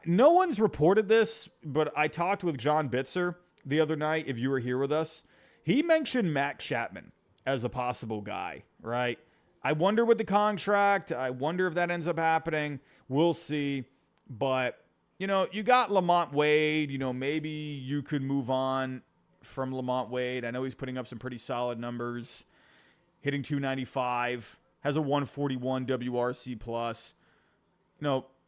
No one's reported this, but I talked with John Bitzer the other night, if you were here with us. He mentioned Max Chapman as a possible guy, right? I wonder with the contract. I wonder if that ends up happening. We'll see. But, you got Lamont Wade. Maybe you could move on from Lamont Wade. I know he's putting up some pretty solid numbers, hitting 295, has a 141 WRC plus.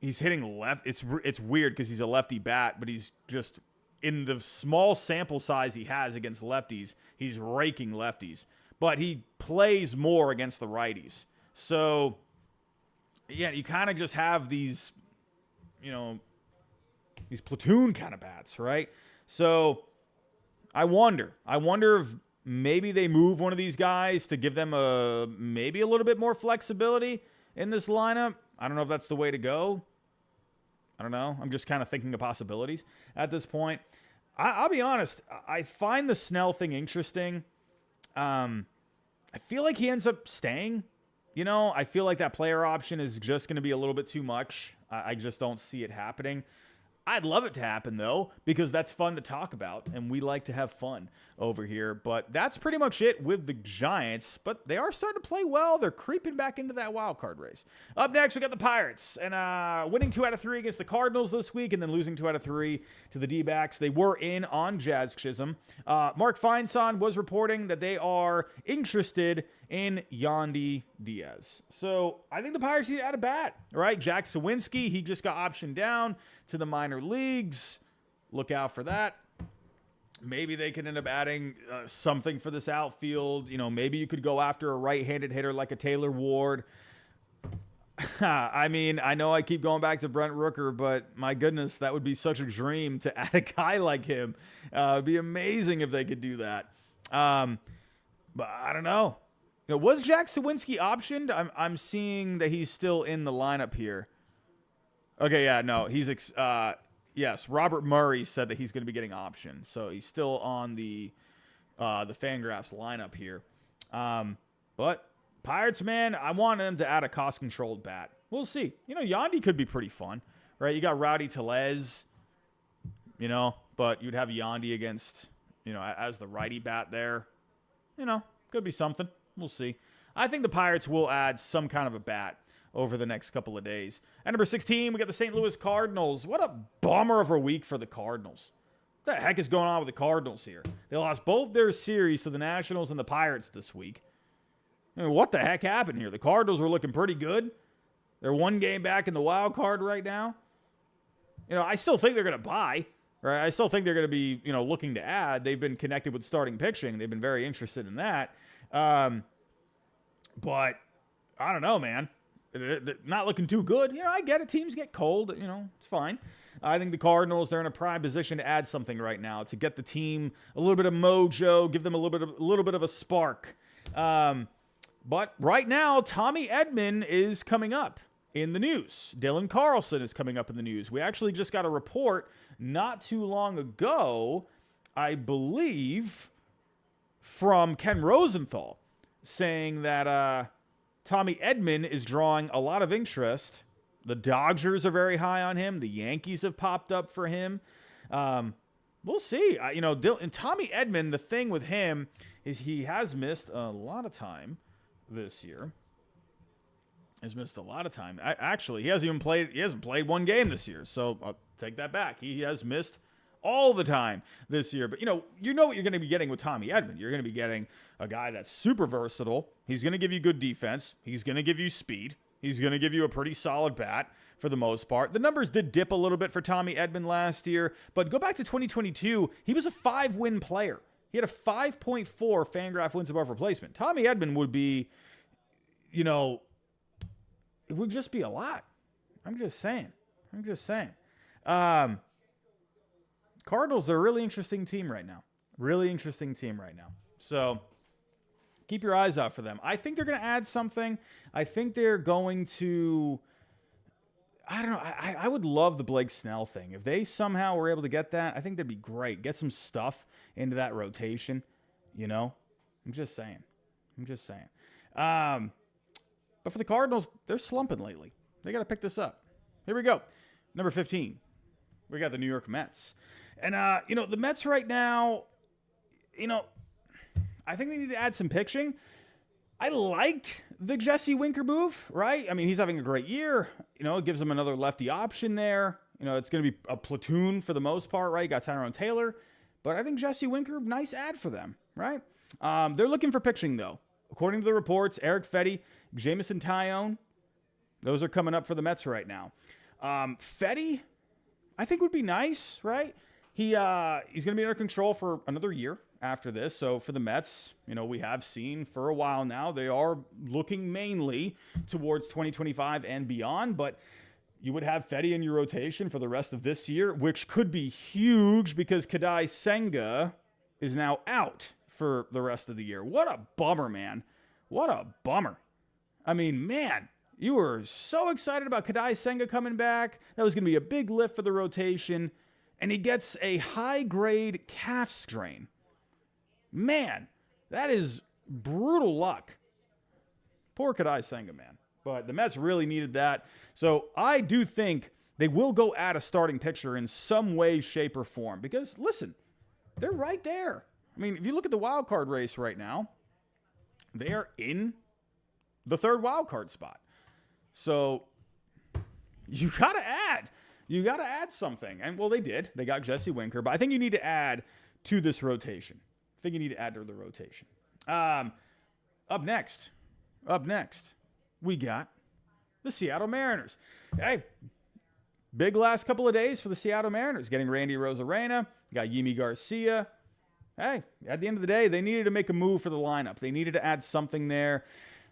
He's hitting left. It's weird because he's a lefty bat, but he's just, in the small sample size he has against lefties, he's raking lefties. But he plays more against the righties. So, yeah, you kind of just have these, these platoon kind of bats, right? So, I wonder if maybe they move one of these guys to give them maybe a little bit more flexibility in this lineup. I don't know if that's the way to go. I don't know. I'm just kind of thinking of possibilities at this point. I'll be honest. I find the Snell thing interesting. I feel like he ends up staying. I feel like that player option is just going to be a little bit too much. I just don't see it happening. I'd love it to happen, though, because that's fun to talk about, and we like to have fun over here. But that's pretty much it with the Giants, but they are starting to play well. They're creeping back into that wild card race. Up next, we got the Pirates, and winning 2 out of 3 against the Cardinals this week, and then losing 2 out of 3 to the D-backs. They were in on Jazz Chisholm. Mark Feinsand was reporting that they are interested in Yandy Diaz. So I think the Pirates need to add a bat, right? Jack Sawinski, he just got optioned down to the minor leagues. Look out for that. Maybe they can end up adding something for this outfield. Maybe you could go after a right-handed hitter like a Taylor Ward. I mean, I know I keep going back to Brent Rooker, but my goodness, that would be such a dream to add a guy like him. It'd be amazing if they could do that. But I don't know. Was Jack Sawinski optioned? I'm seeing that he's still in the lineup here. Okay, yeah, no, he's yes. Robert Murray said that he's going to be getting optioned, so he's still on the Fangraphs lineup here. But Pirates, man, I want them to add a cost-controlled bat. We'll see. Yandy could be pretty fun, right? You got Rowdy Tellez, but you'd have Yandy against, as the righty bat there. Could be something. We'll see. I think the Pirates will add some kind of a bat over the next couple of days. At number 16, we got the St. Louis Cardinals. What a bummer of a week for the Cardinals. What the heck is going on with the Cardinals here? They lost both their series to the Nationals and the Pirates this week. What the heck happened here? The Cardinals were looking pretty good. They're 1 game back in the wild card right now. I still think they're going to buy. Right? I still think they're going to be, looking to add. They've been connected with starting pitching. They've been very interested in that. But I don't know, man. They're not looking too good. I get it. Teams get cold. It's fine. I think the Cardinals, they're in a prime position to add something right now to get the team a little bit of mojo, give them a little bit of a spark. But right now, Tommy Edman is coming up in the news. Dylan Carlson is coming up in the news. We actually just got a report not too long ago, I believe, from Ken Rosenthal saying that Tommy Edman is drawing a lot of interest. The Dodgers are very high on him. The Yankees have popped up for him. We'll see. And Tommy Edman, the thing with him is he has missed a lot of time this year. Has missed a lot of time. Actually, he hasn't played 1 game this year. So I'll take that back. He has missed all the time this year. But you know what you're going to be getting with Tommy Edman. You're going to be getting a guy that's super versatile. He's going to give you good defense. He's going to give you speed. He's going to give you a pretty solid bat for the most part. The numbers did dip a little bit for Tommy Edman last year, but go back to 2022. He was a 5-win player. He had a 5.4 Fangraph wins above replacement. Tommy Edman would be, it would just be a lot. I'm just saying. Cardinals are a really interesting team right now. So keep your eyes out for them. I think they're going to add something. I think they're going to, I don't know. I would love the Blake Snell thing. If they somehow were able to get that, I think that'd be great. Get some stuff into that rotation. I'm just saying. But for the Cardinals, they're slumping lately. They got to pick this up. Here we go. Number 15. We got the New York Mets. And, the Mets right now, I think they need to add some pitching. I liked the Jesse Winker move, right? I mean, he's having a great year. It gives him another lefty option there. It's going to be a platoon for the most part, right? You got Tyrone Taylor. But I think Jesse Winker, nice ad for them, right? They're looking for pitching, though. According to the reports, Eric Fetty, Jamison Tyone, those are coming up for the Mets right now. Fetty, I think would be nice, right? He's going to be under control for another year after this. So for the Mets, we have seen for a while now, they are looking mainly towards 2025 and beyond. But you would have Fetty in your rotation for the rest of this year, which could be huge because Kadai Senga is now out for the rest of the year. What a bummer, man. What a bummer. I mean, man, you were so excited about Kadai Senga coming back. That was going to be a big lift for the rotation. And he gets a high-grade calf strain. Man, that is brutal luck. Poor Kadai Senga, man. But the Mets really needed that. So I do think they will go add a starting pitcher in some way, shape, or form. Because, listen, they're right there. I mean, if you look at the wild card race right now, they are in the third wild card spot. So you got to add. You got to add something. And, well, they did. They got Jesse Winker. But I think you need to add to this rotation. I think you need to add to the rotation. Up next, we got the Seattle Mariners. Hey, big last couple of days for the Seattle Mariners. Getting Randy Arozarena, got Yimi Garcia. Hey, at the end of the day, they needed to make a move for the lineup. They needed to add something there.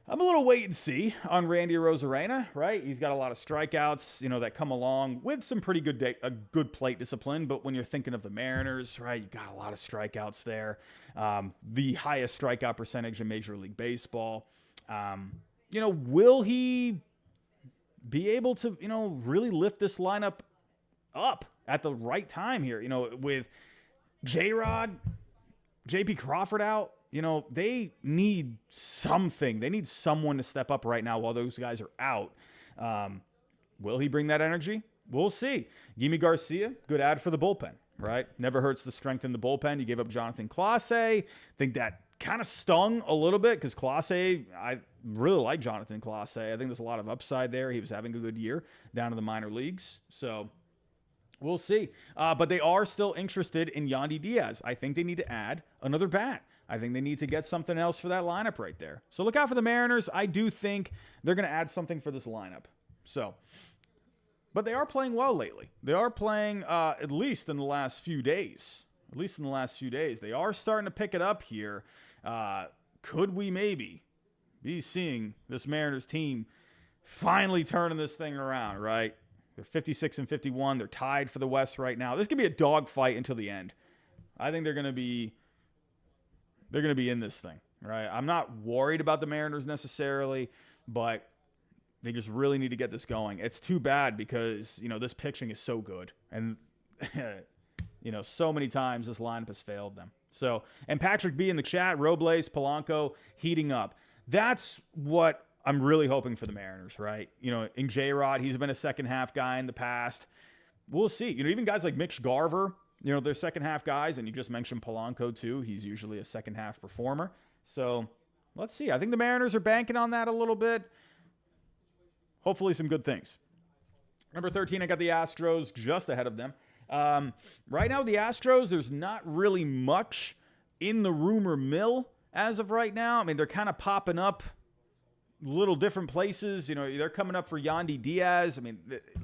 I'm a little wait and see on Randy Arozarena, right? He's got a lot of strikeouts, that come along with some pretty good plate discipline. But when you're thinking of the Mariners, right, you got a lot of strikeouts there. The highest strikeout percentage in Major League Baseball. Will he be able to, really lift this lineup up at the right time here? With J-Rod, J.P. Crawford out, they need something. They need someone to step up right now while those guys are out. Will he bring that energy? We'll see. Yimi Garcia, good ad for the bullpen, right? Never hurts to strengthen the bullpen. You gave up Jonathan Clase. I think that kind of stung a little bit because Clase, I really like Jonathan Clase. I think there's a lot of upside there. He was having a good year down in the minor leagues. So we'll see. But they are still interested in Yandy Diaz. I think they need to add another bat. I think they need to get something else for that lineup right there. So look out for the Mariners. I do think they're going to add something for this lineup. But they are playing well lately. They are playing at least in the last few days. They are starting to pick it up here. Could we maybe be seeing this Mariners team finally turning this thing around, right? They're 56-51. They're tied for the West right now. This could be a dogfight until the end. I think they're going to be in this thing, right? I'm not worried about the Mariners necessarily, but they just really need to get this going. It's too bad because, this pitching is so good. And, so many times this lineup has failed them. So, and Patrick B in the chat, Robles, Polanco heating up. That's what I'm really hoping for the Mariners, right? In J-Rod, he's been a second half guy in the past. We'll see. Even guys like Mitch Garver, they're second half guys, and you just mentioned Polanco too. He's usually a second half performer. So let's see. I think the Mariners are banking on that a little bit. Hopefully some good things. Number 13, I got the Astros just ahead of them. Right now, the Astros, there's not really much in the rumor mill as of right now. I mean, they're kind of popping up little different places. They're coming up for Yandy Diaz. I mean,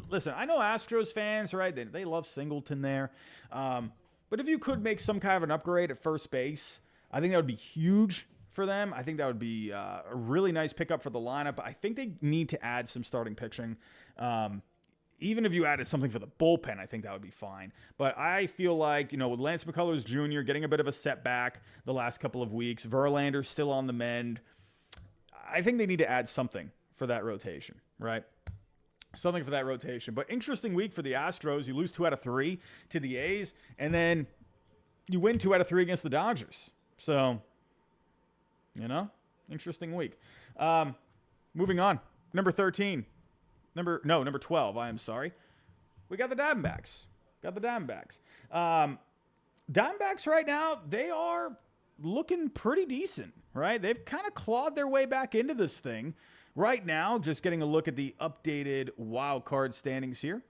listen, I know Astros fans, right? They love Singleton there. But if you could make some kind of an upgrade at first base, I think that would be huge for them. I think that would be a really nice pickup for the lineup. I think they need to add some starting pitching. Even if you added something for the bullpen, I think that would be fine. But I feel like, with Lance McCullers Jr. getting a bit of a setback the last couple of weeks, Verlander's still on the mend. I think they need to add something for that rotation, right? Something for that rotation. But interesting week for the Astros. You lose 2 out of 3 to the A's, and then you win 2 out of 3 against the Dodgers. So, interesting week. moving on. Number 13. Number 12, I am sorry. We got the Diamondbacks. Diamondbacks right now, they are looking pretty decent, right? They've kind of clawed their way back into this thing. Right now, just getting a look at the updated wild card standings here.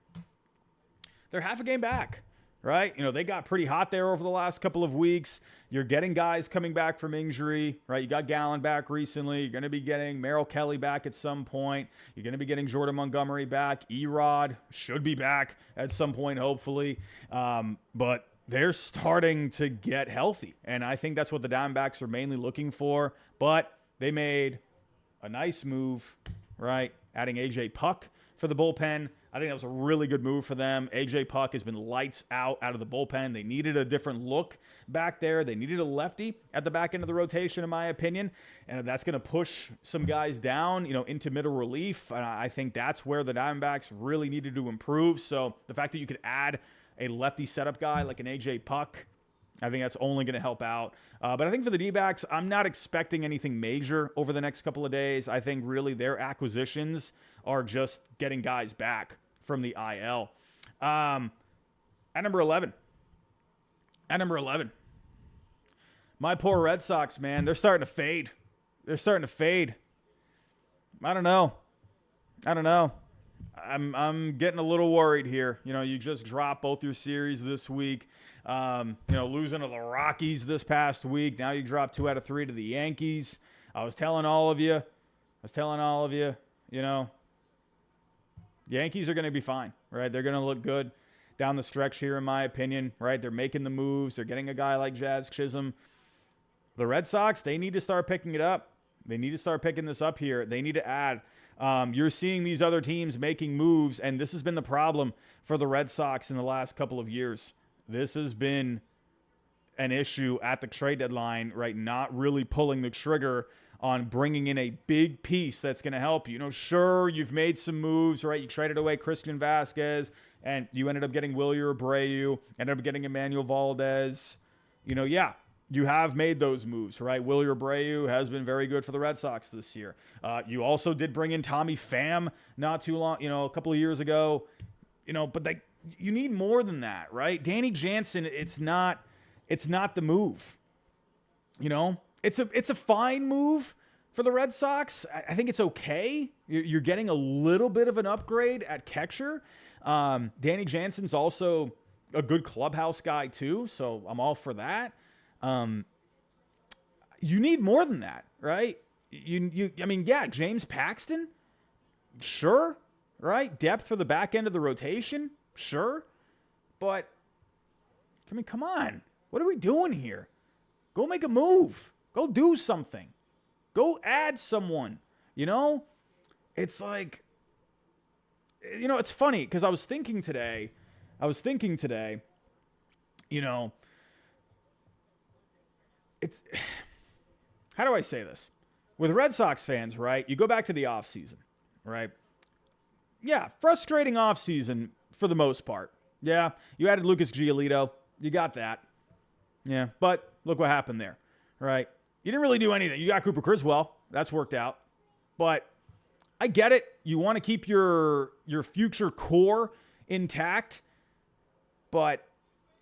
They're half a game back, right? You know, they got pretty hot there over the last couple of weeks. You're getting guys coming back from injury, right? You got Gallen back recently. You're going to be getting Merrill Kelly back at some point. You're going to be getting Jordan Montgomery back. Erod should be back at some point, hopefully. But they're starting to get healthy, and I think that's what the Diamondbacks are mainly looking for. But they made a nice move, right? Adding A.J. Puck for the bullpen. I think that was a really good move for them. A.J. Puck has been lights out of the bullpen. They needed a different look back there. They needed a lefty at the back end of the rotation, in my opinion. And that's going to push some guys down, into middle relief. And I think that's where the Diamondbacks really needed to improve. So the fact that you could add a lefty setup guy like an A.J. Puck, I think that's only going to help out. But I think for the D-backs, I'm not expecting anything major over the next couple of days. I think really their acquisitions are just getting guys back from the IL. At number 11. My poor Red Sox, man, they're starting to fade. I don't know. I'm getting a little worried here. You just dropped both your series this week. Losing to the Rockies this past week. Now you dropped 2 out of 3 to the Yankees. I was telling all of you, Yankees are going to be fine, right? They're going to look good down the stretch here, in my opinion, right? They're making the moves. They're getting a guy like Jazz Chisholm. The Red Sox, they need to start picking it up. They need to start picking this up here. They need to add. You're seeing these other teams making moves, and this has been the problem for the Red Sox in the last couple of years. This has been an issue at the trade deadline, right? Not really pulling the trigger on bringing in a big piece that's going to help you. Sure, you've made some moves, right? You traded away Christian Vasquez, and you ended up getting Willie Abreu, ended up getting Emmanuel Valdez. You have made those moves, right? Willie Abreu has been very good for the Red Sox this year. You also did bring in Tommy Pham not too long, a couple of years ago. But you need more than that, right? Danny Jansen, it's not the move. It's a fine move for the Red Sox. I think it's okay. You're getting a little bit of an upgrade at catcher. Danny Jansen's also a good clubhouse guy too, so I'm all for that. You need more than that, right? James Paxton, sure, right? Depth for the back end of the rotation, sure. But, come on. What are we doing here? Go make a move. Go do something. Go add someone. It's like, it's funny because I was thinking today, it's, how do I say this? With Red Sox fans, right? You go back to the offseason, right? Yeah, frustrating offseason for the most part. Yeah, you added Lucas Giolito. You got that. Yeah, but look what happened there, right? You didn't really do anything. You got Cooper Criswell. That's worked out. But I get it. You want to keep your future core intact. But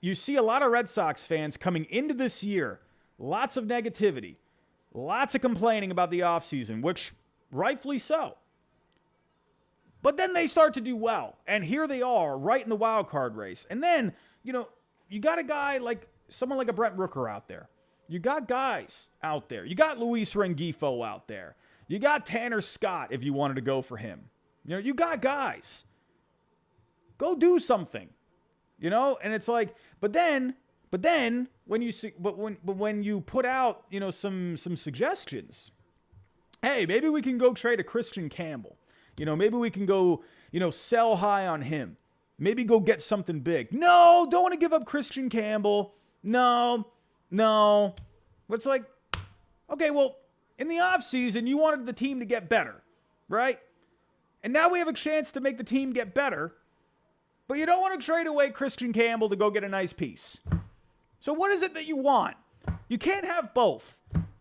you see a lot of Red Sox fans coming into this year, lots of negativity, lots of complaining about the offseason, which rightfully so. But then they start to do well. And here they are right in the wild card race. And then, you got a guy like someone like a Brent Rooker out there. You got guys out there. You got Luis Rengifo out there. You got Tanner Scott if you wanted to go for him. You got guys. Go do something. And it's like, but then when you see, when you put out, some suggestions, hey, maybe we can go trade a Christian Campbell. Maybe we can go, sell high on him. Maybe go get something big. No, don't want to give up Christian Campbell. No. It's like, okay, well, in the offseason, you wanted the team to get better, right? And now we have a chance to make the team get better, but you don't want to trade away Christian Campbell to go get a nice piece. So what is it that you want? You can't have both.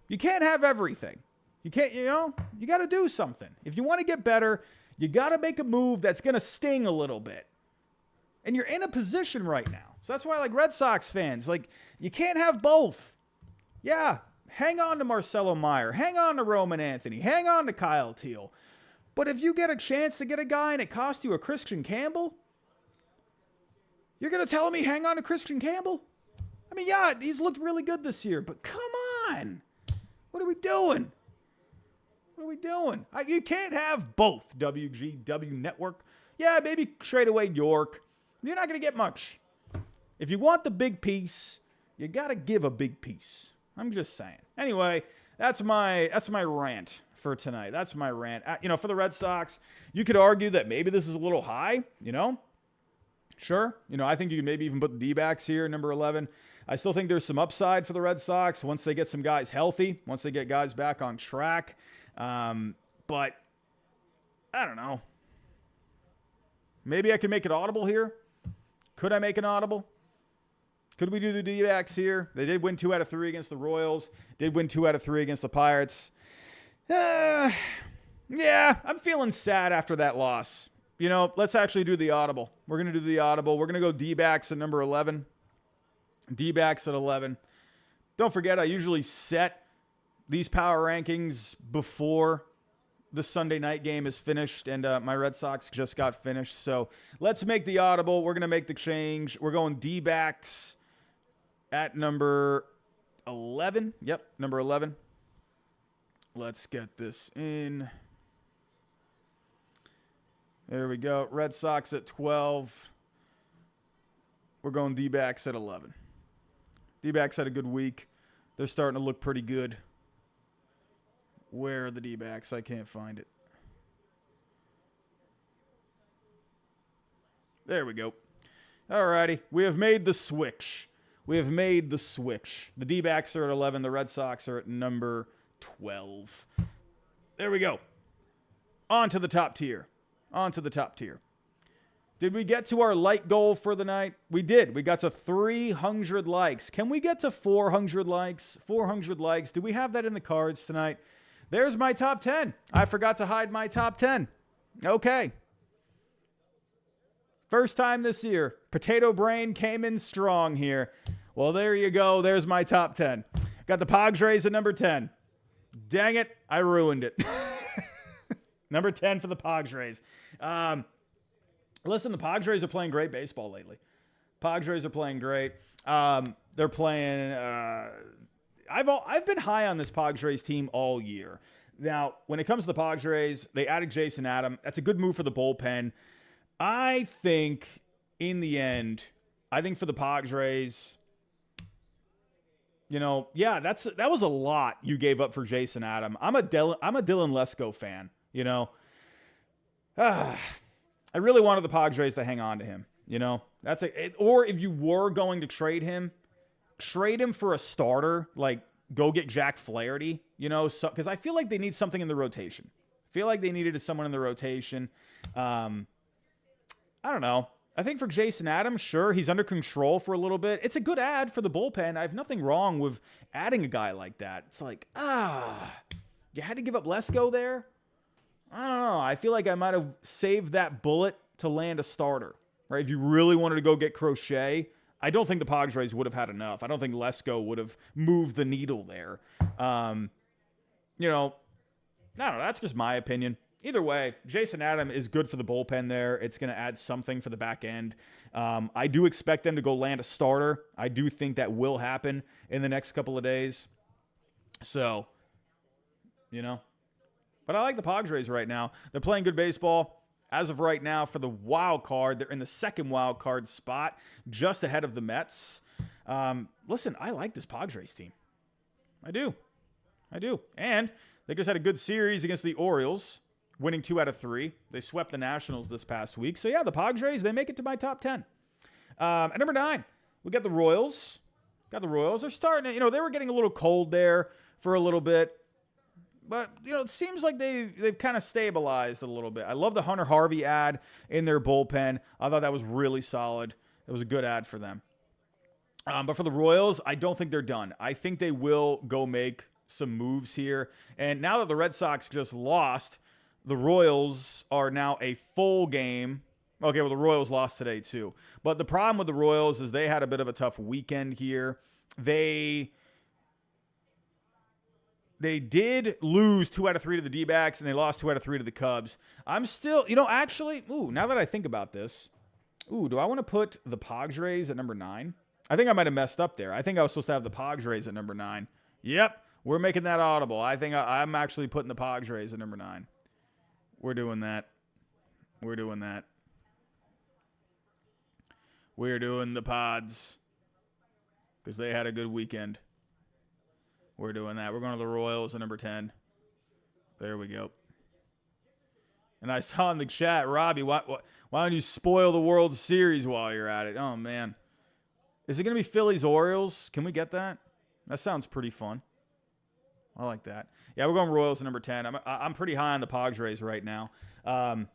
You can't have everything. You can't, you got to do something. If you want to get better, you got to make a move that's going to sting a little bit. And you're in a position right now. So that's why, like, Red Sox fans, like, you can't have both. Yeah, hang on to Marcelo Meyer. Hang on to Roman Anthony. Hang on to Kyle Teal. But if you get a chance to get a guy and it costs you a Christian Campbell, you're going to tell me hang on to Christian Campbell? I mean, yeah, he's looked really good this year, but come on. What are we doing? What are we doing? You can't have both, WGW Network. Yeah, maybe trade away York. You're not going to get much. If you want the big piece, you got to give a big piece. I'm just saying. Anyway, that's my rant for tonight. That's my rant. For the Red Sox, you could argue that maybe this is a little high, Sure. I think you could maybe even put the D-backs here, number 11. I still think there's some upside for the Red Sox once they get some guys healthy, once they get guys back on track. But I don't know. Maybe I can make it audible here. Could I make an audible? Could we do the D-backs here? They did win 2 out of 3 against the Royals. Did win 2 out of 3 against the Pirates. Yeah, I'm feeling sad after that loss. Let's actually do the audible. We're going to do the audible. We're going to go D-backs at number 11. D-backs at 11. Don't forget, I usually set these power rankings before the Sunday night game is finished, and my Red Sox just got finished. So let's make the audible. We're going to make the change. We're going D-backs at number 11. Yep, number 11. Let's get this in. There we go. Red Sox at 12. We're going D-backs at 11. D-backs had a good week. They're starting to look pretty good. Where are the D-backs? I can't find it. There we go. Alrighty. We have made the switch. The D-backs are at 11. The Red Sox are at number 12. There we go. On to the top tier. Did we get to our like goal for the night? We did. We got to 300 likes. Can we get to 400 likes? 400 likes. Do we have that in the cards tonight? There's my top 10. I forgot to hide my top 10. Okay. First time this year. Potato Brain came in strong here. Well, there you go. There's my top 10. Got the Padres at number 10. Dang it. I ruined it. Number 10 for the Padres. Listen, the Padres are playing great baseball lately. Padres are playing great. They're playing... I've been high on this Padres team all year. Now, when it comes to the Padres, they added Jason Adam. That's a good move for the bullpen. I think, in the end, for the Padres, that was a lot you gave up for Jason Adam. I'm a Dylan Lesko fan. I really wanted the Padres to hang on to him. Or if you were going to trade him for a starter, like go get Jack Flaherty, because I feel like they need something in the rotation. I feel like they needed someone in the rotation. I don't know. I think for Jason Adams, sure, he's under control for a little bit. It's a good ad for the bullpen. I have nothing wrong with adding a guy like that. It's like, you had to give up Lesko there? I don't know. I feel like I might have saved that bullet to land a starter, right? If you really wanted to go get Crochet, I don't think the Padres would have had enough. I don't think Lesko would have moved the needle there. I don't know. That's just my opinion. Either way, Jason Adam is good for the bullpen there. It's going to add something for the back end. I do expect them to go land a starter. I do think that will happen in the next couple of days. So, But I like the Padres right now. They're playing good baseball. As of right now, for the wild card, they're in the second wild card spot, just ahead of the Mets. Listen, I like this Padres team. I do. And they just had a good series against the Orioles, winning 2 out of 3. They swept the Nationals this past week. So, yeah, the Padres, they make it to my top 10. At number 9, we got the Royals. They're starting to, they were getting a little cold there for a little bit. But, it seems like they've kind of stabilized a little bit. I love the Hunter Harvey ad in their bullpen. I thought that was really solid. It was a good ad for them. But for the Royals, I don't think they're done. I think they will go make some moves here. And now that the Red Sox just lost, the Royals are now a full game. Okay, well, the Royals lost today too. But the problem with the Royals is they had a bit of a tough weekend here. They did lose 2 out of 3 to the D-backs, and they lost 2 out of 3 to the Cubs. I'm still, actually, now that I think about this, do I want to put the Padres at number 9? I think I might have messed up there. I think I was supposed to have the Padres at number 9. Yep, we're making that audible. I think I'm actually putting the Padres at number 9. We're doing that. We're doing the Pods because they had a good weekend. We're doing that. We're going to the Royals at number 10. There we go. And I saw in the chat, Robbie, why don't you spoil the World Series while you're at it? Oh, man. Is it going to be Phillies-Orioles? Can we get that? That sounds pretty fun. I like that. Yeah, we're going Royals at number 10. I'm pretty high on the Padres right now. But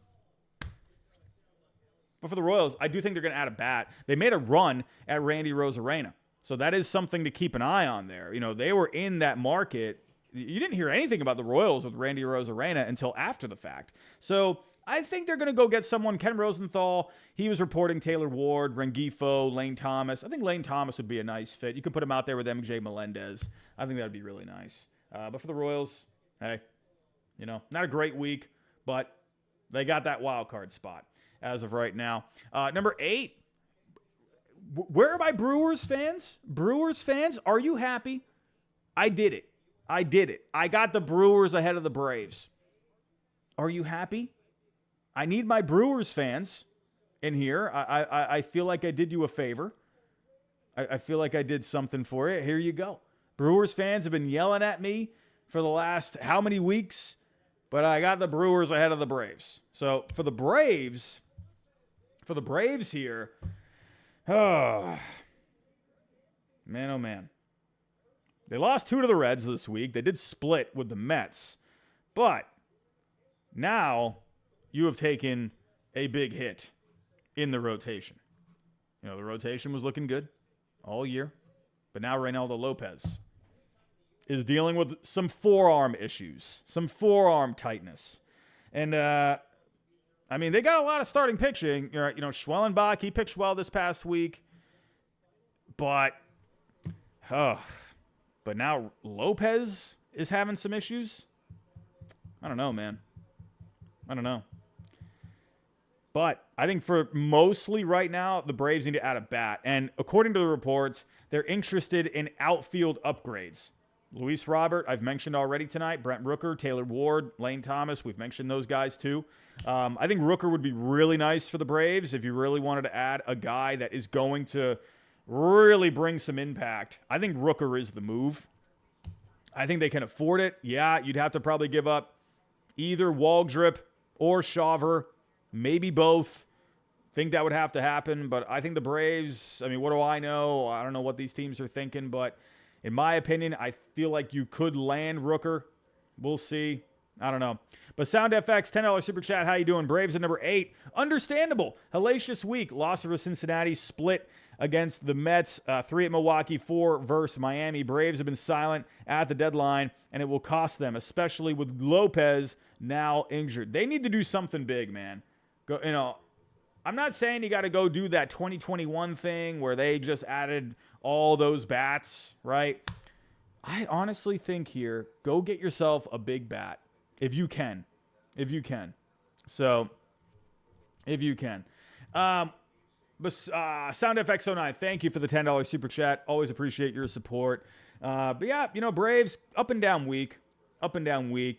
for the Royals, I do think they're going to add a bat. They made a run at Randy Arozarena. So that is something to keep an eye on there. They were in that market. You didn't hear anything about the Royals with Randy Arozarena until after the fact. So I think they're going to go get someone. Ken Rosenthal, he was reporting Taylor Ward, Rengifo, Lane Thomas. I think Lane Thomas would be a nice fit. You could put him out there with MJ Melendez. I think that would be really nice. But for the Royals, hey, not a great week, but they got that wild card spot as of right now. Number 8. Where are my Brewers fans? Brewers fans, are you happy? I did it. I got the Brewers ahead of the Braves. Are you happy? I need my Brewers fans in here. I feel like I did you a favor. I feel like I did something for you. Here you go. Brewers fans have been yelling at me for the last how many weeks? But I got the Brewers ahead of the Braves. So for the Braves here, oh, man. They lost 2 to the Reds this week. They did split with the Mets. But now you have taken a big hit in the rotation. The rotation was looking good all year. But now Reynaldo Lopez is dealing with some forearm issues, some forearm tightness. And, they got a lot of starting pitching. Schwellenbach, he pitched well this past week. But now Lopez is having some issues. I don't know, man. I don't know. But I think for mostly right now, the Braves need to add a bat. And according to the reports, they're interested in outfield upgrades. Luis Robert, I've mentioned already tonight. Brent Rooker, Taylor Ward, Lane Thomas, we've mentioned those guys too. I think Rooker would be really nice for the Braves if you really wanted to add a guy that is going to really bring some impact. I think Rooker is the move. I think they can afford it. Yeah, you'd have to probably give up either Waldrop or Shawver, maybe both. Think that would have to happen, but I think the Braves, what do I know? I don't know what these teams are thinking, but in my opinion, I feel like you could land Rooker. We'll see. I don't know. But SoundFX, $10 Super Chat, how you doing? Braves at number 8. Understandable. Hellacious week. Loss over Cincinnati. Split against the Mets. 3 at Milwaukee. 4 versus Miami. Braves have been silent at the deadline, and it will cost them, especially with Lopez now injured. They need to do something big, man. I'm not saying you got to go do that 2021 thing where they just added all those bats, right? I honestly think here, go get yourself a big bat if you can. So, if you can. But SoundFX09, thank you for the $10 Super Chat. Always appreciate your support. But yeah, Braves, up and down week.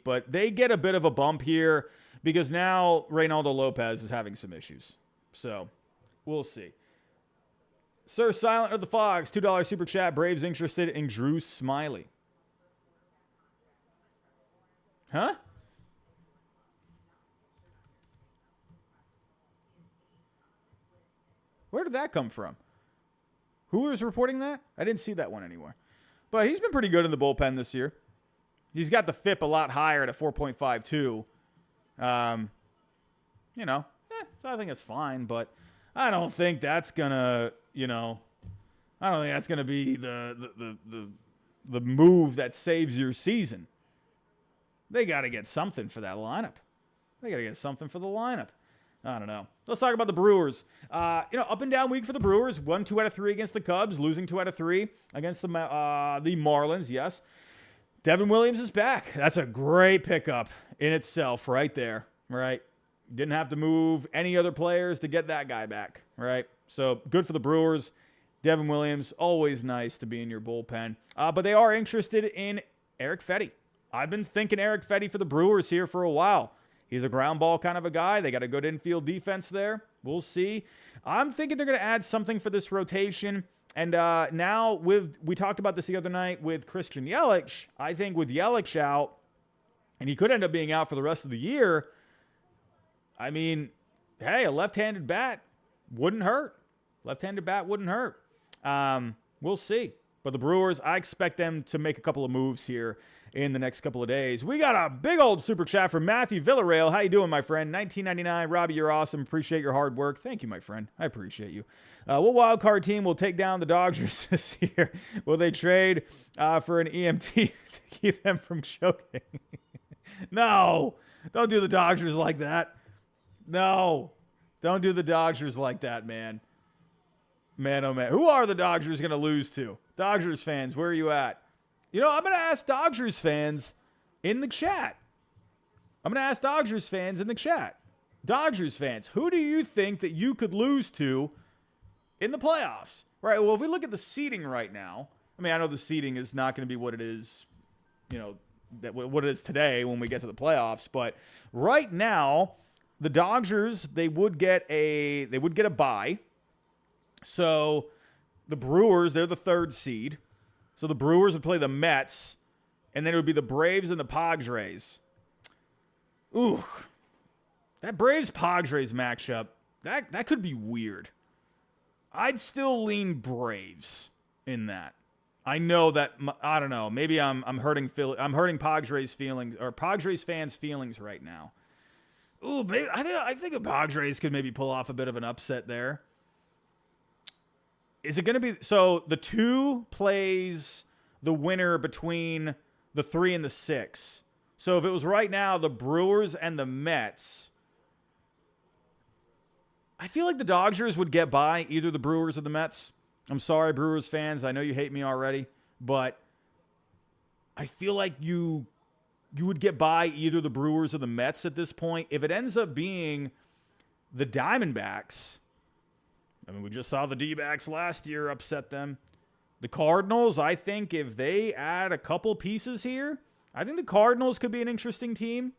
But they get a bit of a bump here because now Reynaldo Lopez is having some issues. So, we'll see. Sir Silent of the Fogs, $2 Super Chat. Braves interested in Drew Smiley. Huh? Where did that come from? Who was reporting that? I didn't see that one anywhere. But he's been pretty good in the bullpen this year. He's got the FIP a lot higher at a 4.52. So I think that's fine, but I don't think that's gonna, I don't think that's gonna be the the move that saves your season. They got to get something for that lineup. They got to get something for the lineup. I don't know. Let's talk about the Brewers. Up and down week for the Brewers. Won 2 out of 3 against the Cubs. Losing 2 out of 3 against the Marlins, yes. Devin Williams is back. That's a great pickup in itself right there, right? Didn't have to move any other players to get that guy back, right? So good for the Brewers. Devin Williams, always nice to be in your bullpen. But they are interested in Eric Fetty. I've been thinking Eric Fetty for the Brewers here for a while. He's a ground ball kind of a guy. They got a good infield defense there. We'll see. I'm thinking they're going to add something for this rotation. And now we talked about this the other night with Christian Yelich. I think with Yelich out, and he could end up being out for the rest of the year, I mean, hey, a left-handed bat wouldn't hurt. Left-handed bat wouldn't hurt. We'll see. But the Brewers, I expect them to make a couple of moves here in the next couple of days. We got a big old super chat from Matthew Villarreal. How you doing, my friend? 1999. Robbie, you're awesome. Appreciate your hard work. Thank you, my friend. I appreciate you. What wild card team will take down the Dodgers this year? Will they trade for an EMT to keep them from choking? No. Don't do the Dodgers like that. No. Don't do the Dodgers like that, man. Man, oh, man. Who are the Dodgers going to lose to? Dodgers fans, where are you at? I'm going to ask Dodgers fans in the chat. Dodgers fans, who do you think that you could lose to in the playoffs? Right, well, if we look at the seeding right now, I know the seeding is not going to be what it is, what it is today when we get to the playoffs. But right now, the Dodgers, they would get a bye. So the Brewers, they're the 3rd seed. So the Brewers would play the Mets, and then it would be the Braves and the Padres. Ooh, that Braves-Padres matchup, that could be weird. I'd still lean Braves in that. I know that, I don't know, maybe I'm hurting Padres feelings, or Padres fans' feelings right now. Ooh, maybe, I think the Padres could maybe pull off a bit of an upset there. Is it going to be... So, the 2 plays the winner between the 3 and the 6. So, if it was right now, the Brewers and the Mets, I feel like the Dodgers would get by either the Brewers or the Mets. I'm sorry, Brewers fans. I know you hate me already. But I feel like you would get by either the Brewers or the Mets at this point. If it ends up being the Diamondbacks... we just saw the D-backs last year upset them. The Cardinals, I think if they add a couple pieces here, I think the Cardinals could be an interesting team.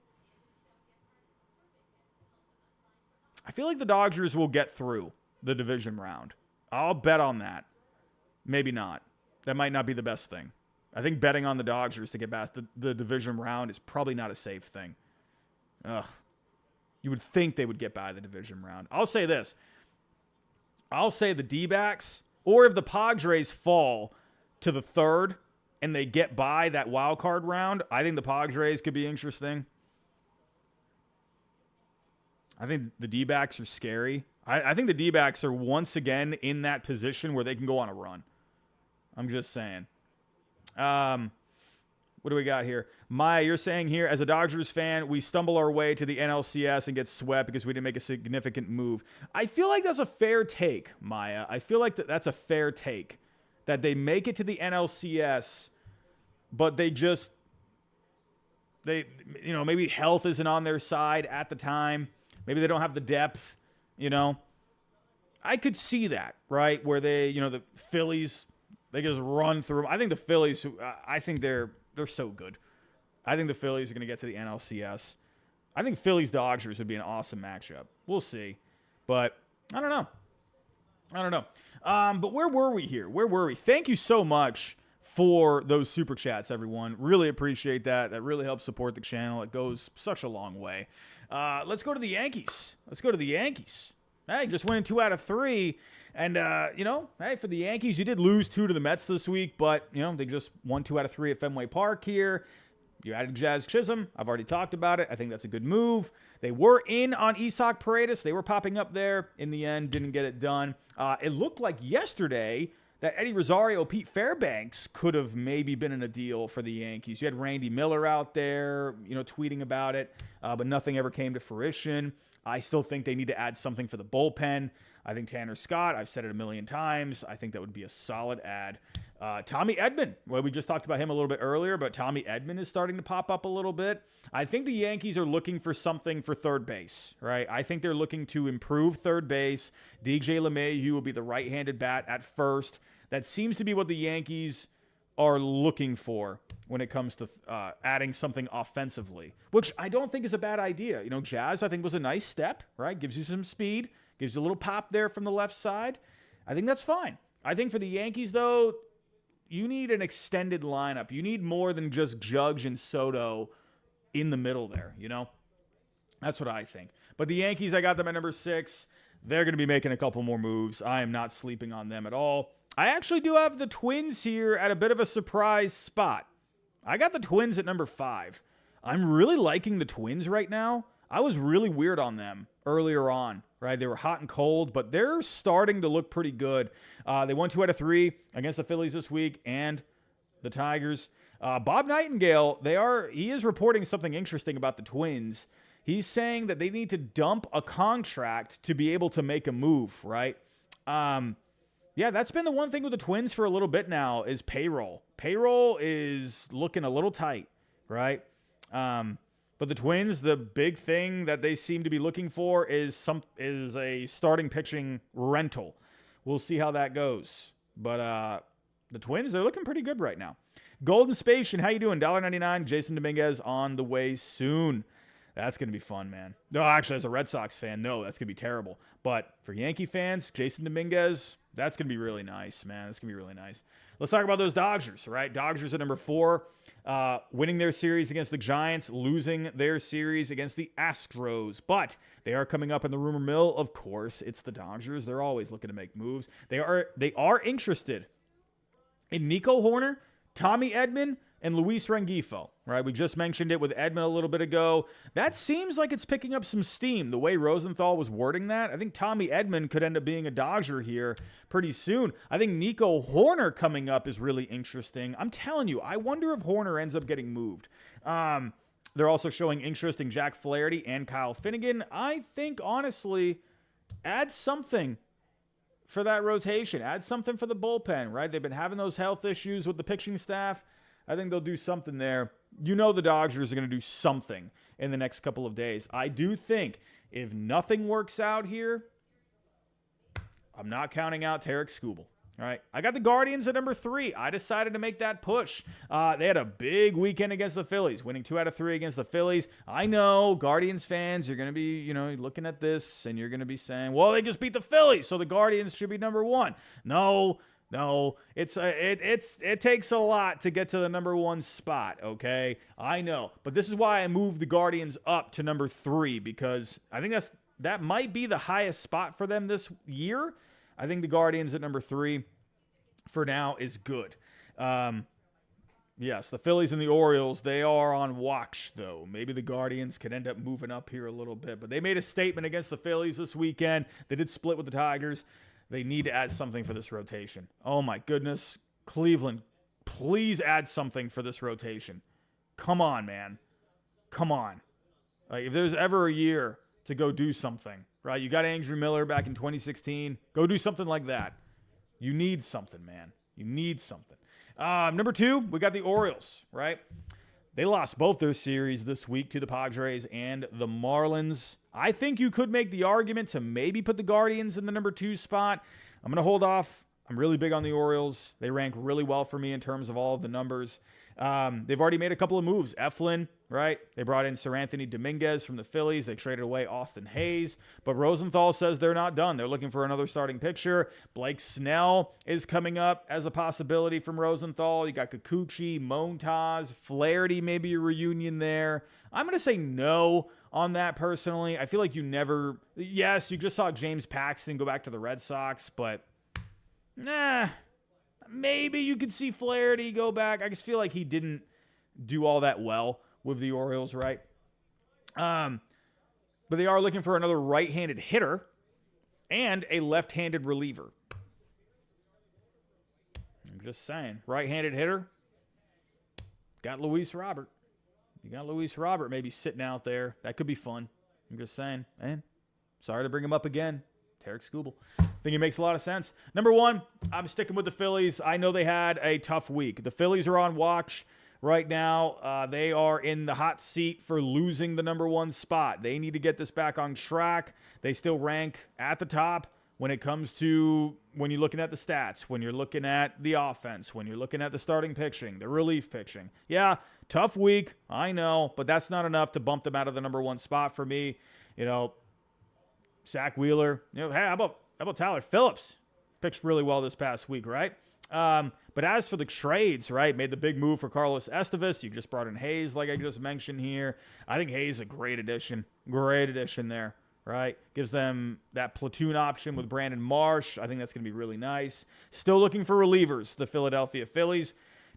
I feel like the Dodgers will get through the division round. I'll bet on that. Maybe not. That might not be the best thing. I think betting on the Dodgers to get past the division round is probably not a safe thing. Ugh. You would think they would get by the division round. I'll say this. I'll say the D-backs, or if the Padres fall to the 3rd and they get by that wild card round, I think the Padres could be interesting. I think the D-backs are scary. I think the D-backs are once again in that position where they can go on a run. I'm just saying. What do we got here? Maya, you're saying here, as a Dodgers fan, we stumble our way to the NLCS and get swept because we didn't make a significant move. I feel like that's a fair take, Maya. I feel like that's a fair take. That they make it to the NLCS, but maybe health isn't on their side at the time. Maybe they don't have the depth, I could see that, right? Where they, the Phillies, they just run through. I think the Phillies, I think they're so good. I think the Phillies are going to get to the NLCS. I think Phillies-Dodgers would be an awesome matchup. We'll see. But I don't know. But where were we here? Thank you so much for those super chats, everyone. Really appreciate that. That really helps support the channel. It goes such a long way. Let's go to the Yankees. Hey, just winning 2 out of 3. And, hey, for the Yankees, you did lose 2 to the Mets this week, but, they just won 2 out of 3 at Fenway Park here. You added Jazz Chisholm. I've already talked about it. I think that's a good move. They were in on Isak Paredes. They were popping up there. In the end, didn't get it done. It looked like yesterday that Eddie Rosario, Pete Fairbanks could have maybe been in a deal for the Yankees. You had Randy Miller out there, tweeting about it, but nothing ever came to fruition. I still think they need to add something for the bullpen. I think Tanner Scott, I've said it a million times, I think that would be a solid add. Tommy Edman, well, we just talked about him a little bit earlier, but Tommy Edman is starting to pop up a little bit. I think the Yankees are looking for something for third base, right? I think they're looking to improve third base. DJ LeMahieu will be the right-handed bat at first. That seems to be what the Yankees are looking for when it comes to adding something offensively, which I don't think is a bad idea. Jazz, I think, was a nice step, right? Gives you some speed, gives you a little pop there from the left side. I think that's fine. I think for the Yankees, though, you need an extended lineup. You need more than just Judge and Soto in the middle there, That's what I think. But the Yankees, I got them at number 6. They're going to be making a couple more moves. I am not sleeping on them at all. I actually do have the Twins here at a bit of a surprise spot. I got the Twins at number 5. I'm really liking the Twins right now. I was really weird on them earlier on, right? They were hot and cold, but they're starting to look pretty good. They won 2 out of 3 against the Phillies this week and the Tigers. Bob Nightingale, he is reporting something interesting about the Twins. He's saying that they need to dump a contract to be able to make a move, right? Yeah, that's been the one thing with the Twins for a little bit now is payroll. Payroll is looking a little tight, right? But the Twins, the big thing that they seem to be looking for is a starting pitching rental. We'll see how that goes. But the Twins, they're looking pretty good right now. Golden Space, and how you doing? $1.99. Jason Dominguez on the way soon. That's going to be fun, man. No, actually, as a Red Sox fan, no, that's going to be terrible. But for Yankee fans, Jason Dominguez, that's going to be really nice, man. That's going to be really nice. Let's talk about those Dodgers, right? Dodgers at number 4, winning their series against the Giants, losing their series against the Astros. But they are coming up in the rumor mill, of course. It's the Dodgers. They're always looking to make moves. They are interested in Nico Hoerner, Tommy Edman, and Luis Rengifo, right? We just mentioned it with Edman a little bit ago. That seems like it's picking up some steam, the way Rosenthal was wording that. I think Tommy Edman could end up being a Dodger here pretty soon. I think Nico Hoerner coming up is really interesting. I'm telling you, I wonder if Hoerner ends up getting moved. They're also showing interest in Jack Flaherty and Kyle Finnegan. I think, honestly, add something for that rotation. Add something for the bullpen, right? They've been having those health issues with the pitching staff. I think they'll do something there. The Dodgers are going to do something in the next couple of days. I do think if nothing works out here, I'm not counting out Tarek Skubal. All right, I got the Guardians at number 3. I decided to make that push. They had a big weekend against the Phillies, winning 2 out of 3 against the Phillies. I know, Guardians fans, you're going to be, looking at this, and you're going to be saying, well, they just beat the Phillies, so the Guardians should be number 1. No, it takes a lot to get to the number 1 spot, okay? I know, but this is why I moved the Guardians up to number 3, because I think that might be the highest spot for them this year. I think the Guardians at number 3 for now is good. Yes, the Phillies and the Orioles, they are on watch, though. Maybe the Guardians could end up moving up here a little bit. But they made a statement against the Phillies this weekend. They did split with the Tigers. They need to add something for this rotation. Oh, my goodness. Cleveland, please add something for this rotation. Come on, man. Come on. Like, if there's ever a year to go do something, right? You got Andrew Miller back in 2016. Go do something like that. You need something, man. You need something. Number 2, we got the Orioles, right? They lost both their series this week to the Padres and the Marlins. I think you could make the argument to maybe put the Guardians in the number 2 spot. I'm going to hold off. I'm really big on the Orioles. They rank really well for me in terms of all of the numbers. They've already made a couple of moves. Eflin, right? They brought in Sir Anthony Dominguez from the Phillies. They traded away Austin Hayes. But Rosenthal says they're not done. They're looking for another starting pitcher. Blake Snell is coming up as a possibility from Rosenthal. You got Kikuchi, Montas, Flaherty, maybe a reunion there. I'm going to say no on that personally. I feel like yes, you just saw James Paxton go back to the Red Sox, but maybe you could see Flaherty go back. I just feel like he didn't do all that well with the Orioles, right? But they are looking for another right-handed hitter and a left-handed reliever. just saying. Right-handed hitter. Got Luis Robert. You got Luis Robert maybe sitting out there. That could be fun. I'm just saying. And sorry to bring him up again. Tarek Skubal. I think it makes a lot of sense. Number one, I'm sticking with the Phillies. I know they had a tough week. The Phillies are on watch right now. They are in the hot seat for losing the number one spot. They need to get this back on track. They still rank at the top when it comes to when you're looking at the stats, when you're looking at the offense, when you're looking at the starting pitching, the relief pitching. Yeah, tough week, I know, but that's not enough to bump them out of the number one spot for me. You know, Zach Wheeler. You know, hey, how about Tyler Phillips? Pitched really well this past week, right? But as for the trades, right, made the big move for Carlos Estevez. You just brought in Hayes, like I just mentioned here. I think Hayes is a great addition. Great addition there, right? Gives them that platoon option with Brandon Marsh. I think that's going to be really nice. Still looking for relievers, the Philadelphia Phillies.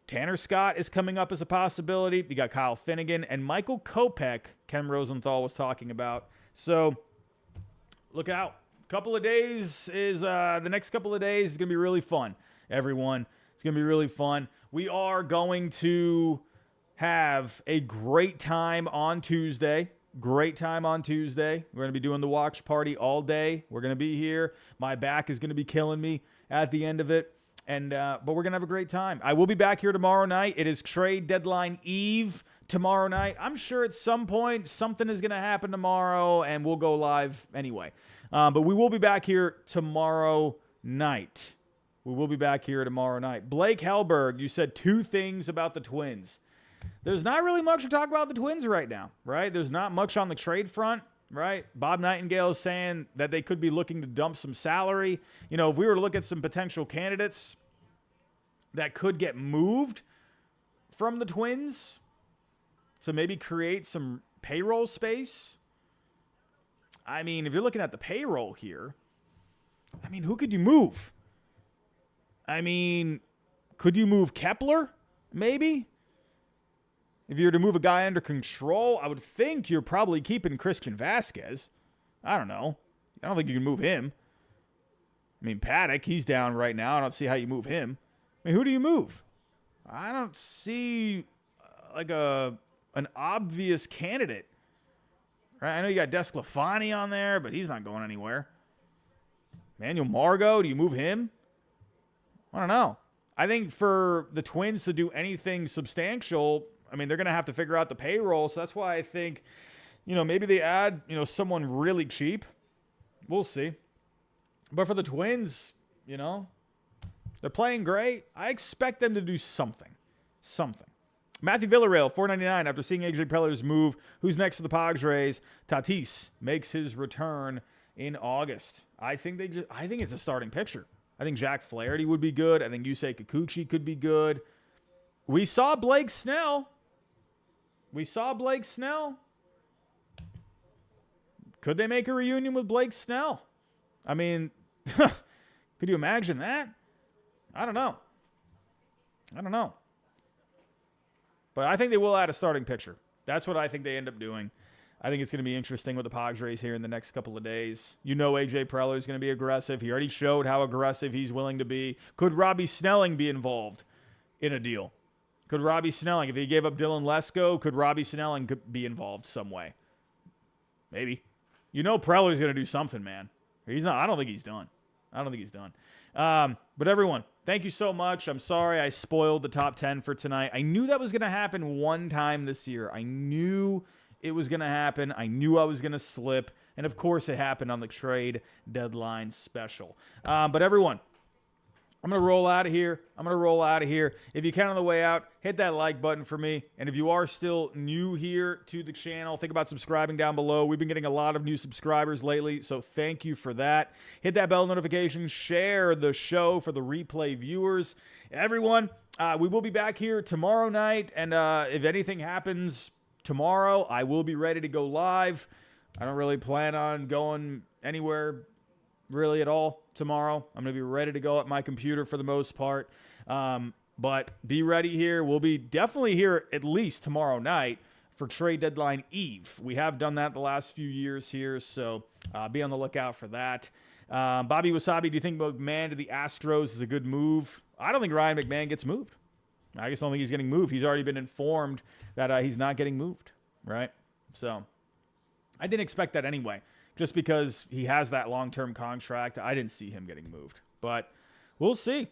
Tanner Scott is coming up as a possibility. You got Kyle Finnegan and Michael Kopech, Ken Rosenthal was talking about. So look out. Couple of days is the next couple of days is going to be really fun, everyone. It's going to be really fun. We are going to have a great time on Tuesday. Great time on Tuesday. We're going to be doing the watch party all day. We're going to be here. My back is going to be killing me at the end of it. And but we're going to have a great time. I will be back here tomorrow night. It is trade deadline eve tomorrow night. I'm sure at some point something is going to happen tomorrow and we'll go live anyway. But we will be back here tomorrow night. We will be back here tomorrow night. Blake Hellberg, you said two things about the Twins. There's not really much to talk about the Twins right now, right? There's not much on the trade front, right? Bob Nightingale is saying that they could be looking to dump some salary. You know, if we were to look at some potential candidates that could get moved from the Twins to maybe create some payroll space. I mean, if you're looking at the payroll here, I mean, who could you move? I mean, could you move Kepler? Maybe. If you were to move a guy under control, I would think you're probably keeping Christian Vasquez. I don't know. I don't think you can move him. I mean, Paddock, he's down right now. I don't see how you move him. I mean, who do you move? I don't see like an obvious candidate. Right? I know you got Desclafani on there, but he's not going anywhere. Manuel Margot, do you move him? I don't know. I think for the Twins to do anything substantial, I mean, they're going to have to figure out the payroll. So that's why I think, you know, maybe they add, you know, someone really cheap. We'll see. But for the Twins, you know, they're playing great. I expect them to do something. Something. Matthew Villarreal, $4.99 after seeing AJ Preller's move. Who's next to the Padres? Tatis makes his return in August. I think it's a starting pitcher. I think Jack Flaherty would be good. I think Yusei Kikuchi could be good. We saw Blake Snell. Could they make a reunion with Blake Snell? I mean, could you imagine that? I don't know. But I think they will add a starting pitcher. That's what I think they end up doing. I think it's going to be interesting with the Padres here in the next couple of days. You know AJ Preller is going to be aggressive. He already showed how aggressive he's willing to be. Could Robbie Snelling be involved in a deal? Could Robbie Snelling, if he gave up Dylan Lesko, could Robbie Snelling be involved some way? Maybe. You know Preller's going to do something, man. He's not. I don't think he's done. But everyone, thank you so much. I'm sorry I spoiled the top 10 for tonight. I knew that was going to happen one time this year. I knew it was going to happen. I knew I was going to slip. And, of course, it happened on the trade deadline special. But, everyone, I'm going to roll out of here. If you can on the way out, hit that like button for me. And if you are still new here to the channel, think about subscribing down below. We've been getting a lot of new subscribers lately, so thank you for that. Hit that bell notification. Share the show for the replay viewers. Everyone, we will be back here tomorrow night. And if anything happens tomorrow, I will be ready to go live. I don't really plan on going anywhere really at all tomorrow. I'm going to be ready to go at my computer for the most part. But be ready here. We'll be definitely here at least tomorrow night for trade deadline eve. We have done that the last few years here, so be on the lookout for that. Bobby Wasabi, do you think McMahon to the Astros is a good move? I don't think Ryan McMahon gets moved. I just don't think he's getting moved. He's already been informed that he's not getting moved, right? So I didn't expect that anyway. Just because he has that long-term contract, I didn't see him getting moved. But we'll see.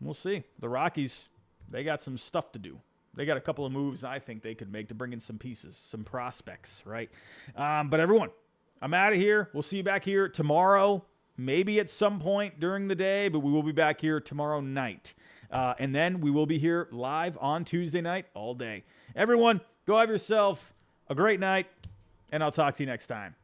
We'll see. The Rockies, they got some stuff to do. They got a couple of moves I think they could make to bring in some pieces, some prospects, right? But everyone, I'm out of here. We'll see you back here tomorrow, maybe at some point during the day, but we will be back here tomorrow night. And then we will be here live on Tuesday night all day. Everyone, go have yourself a great night, and I'll talk to you next time.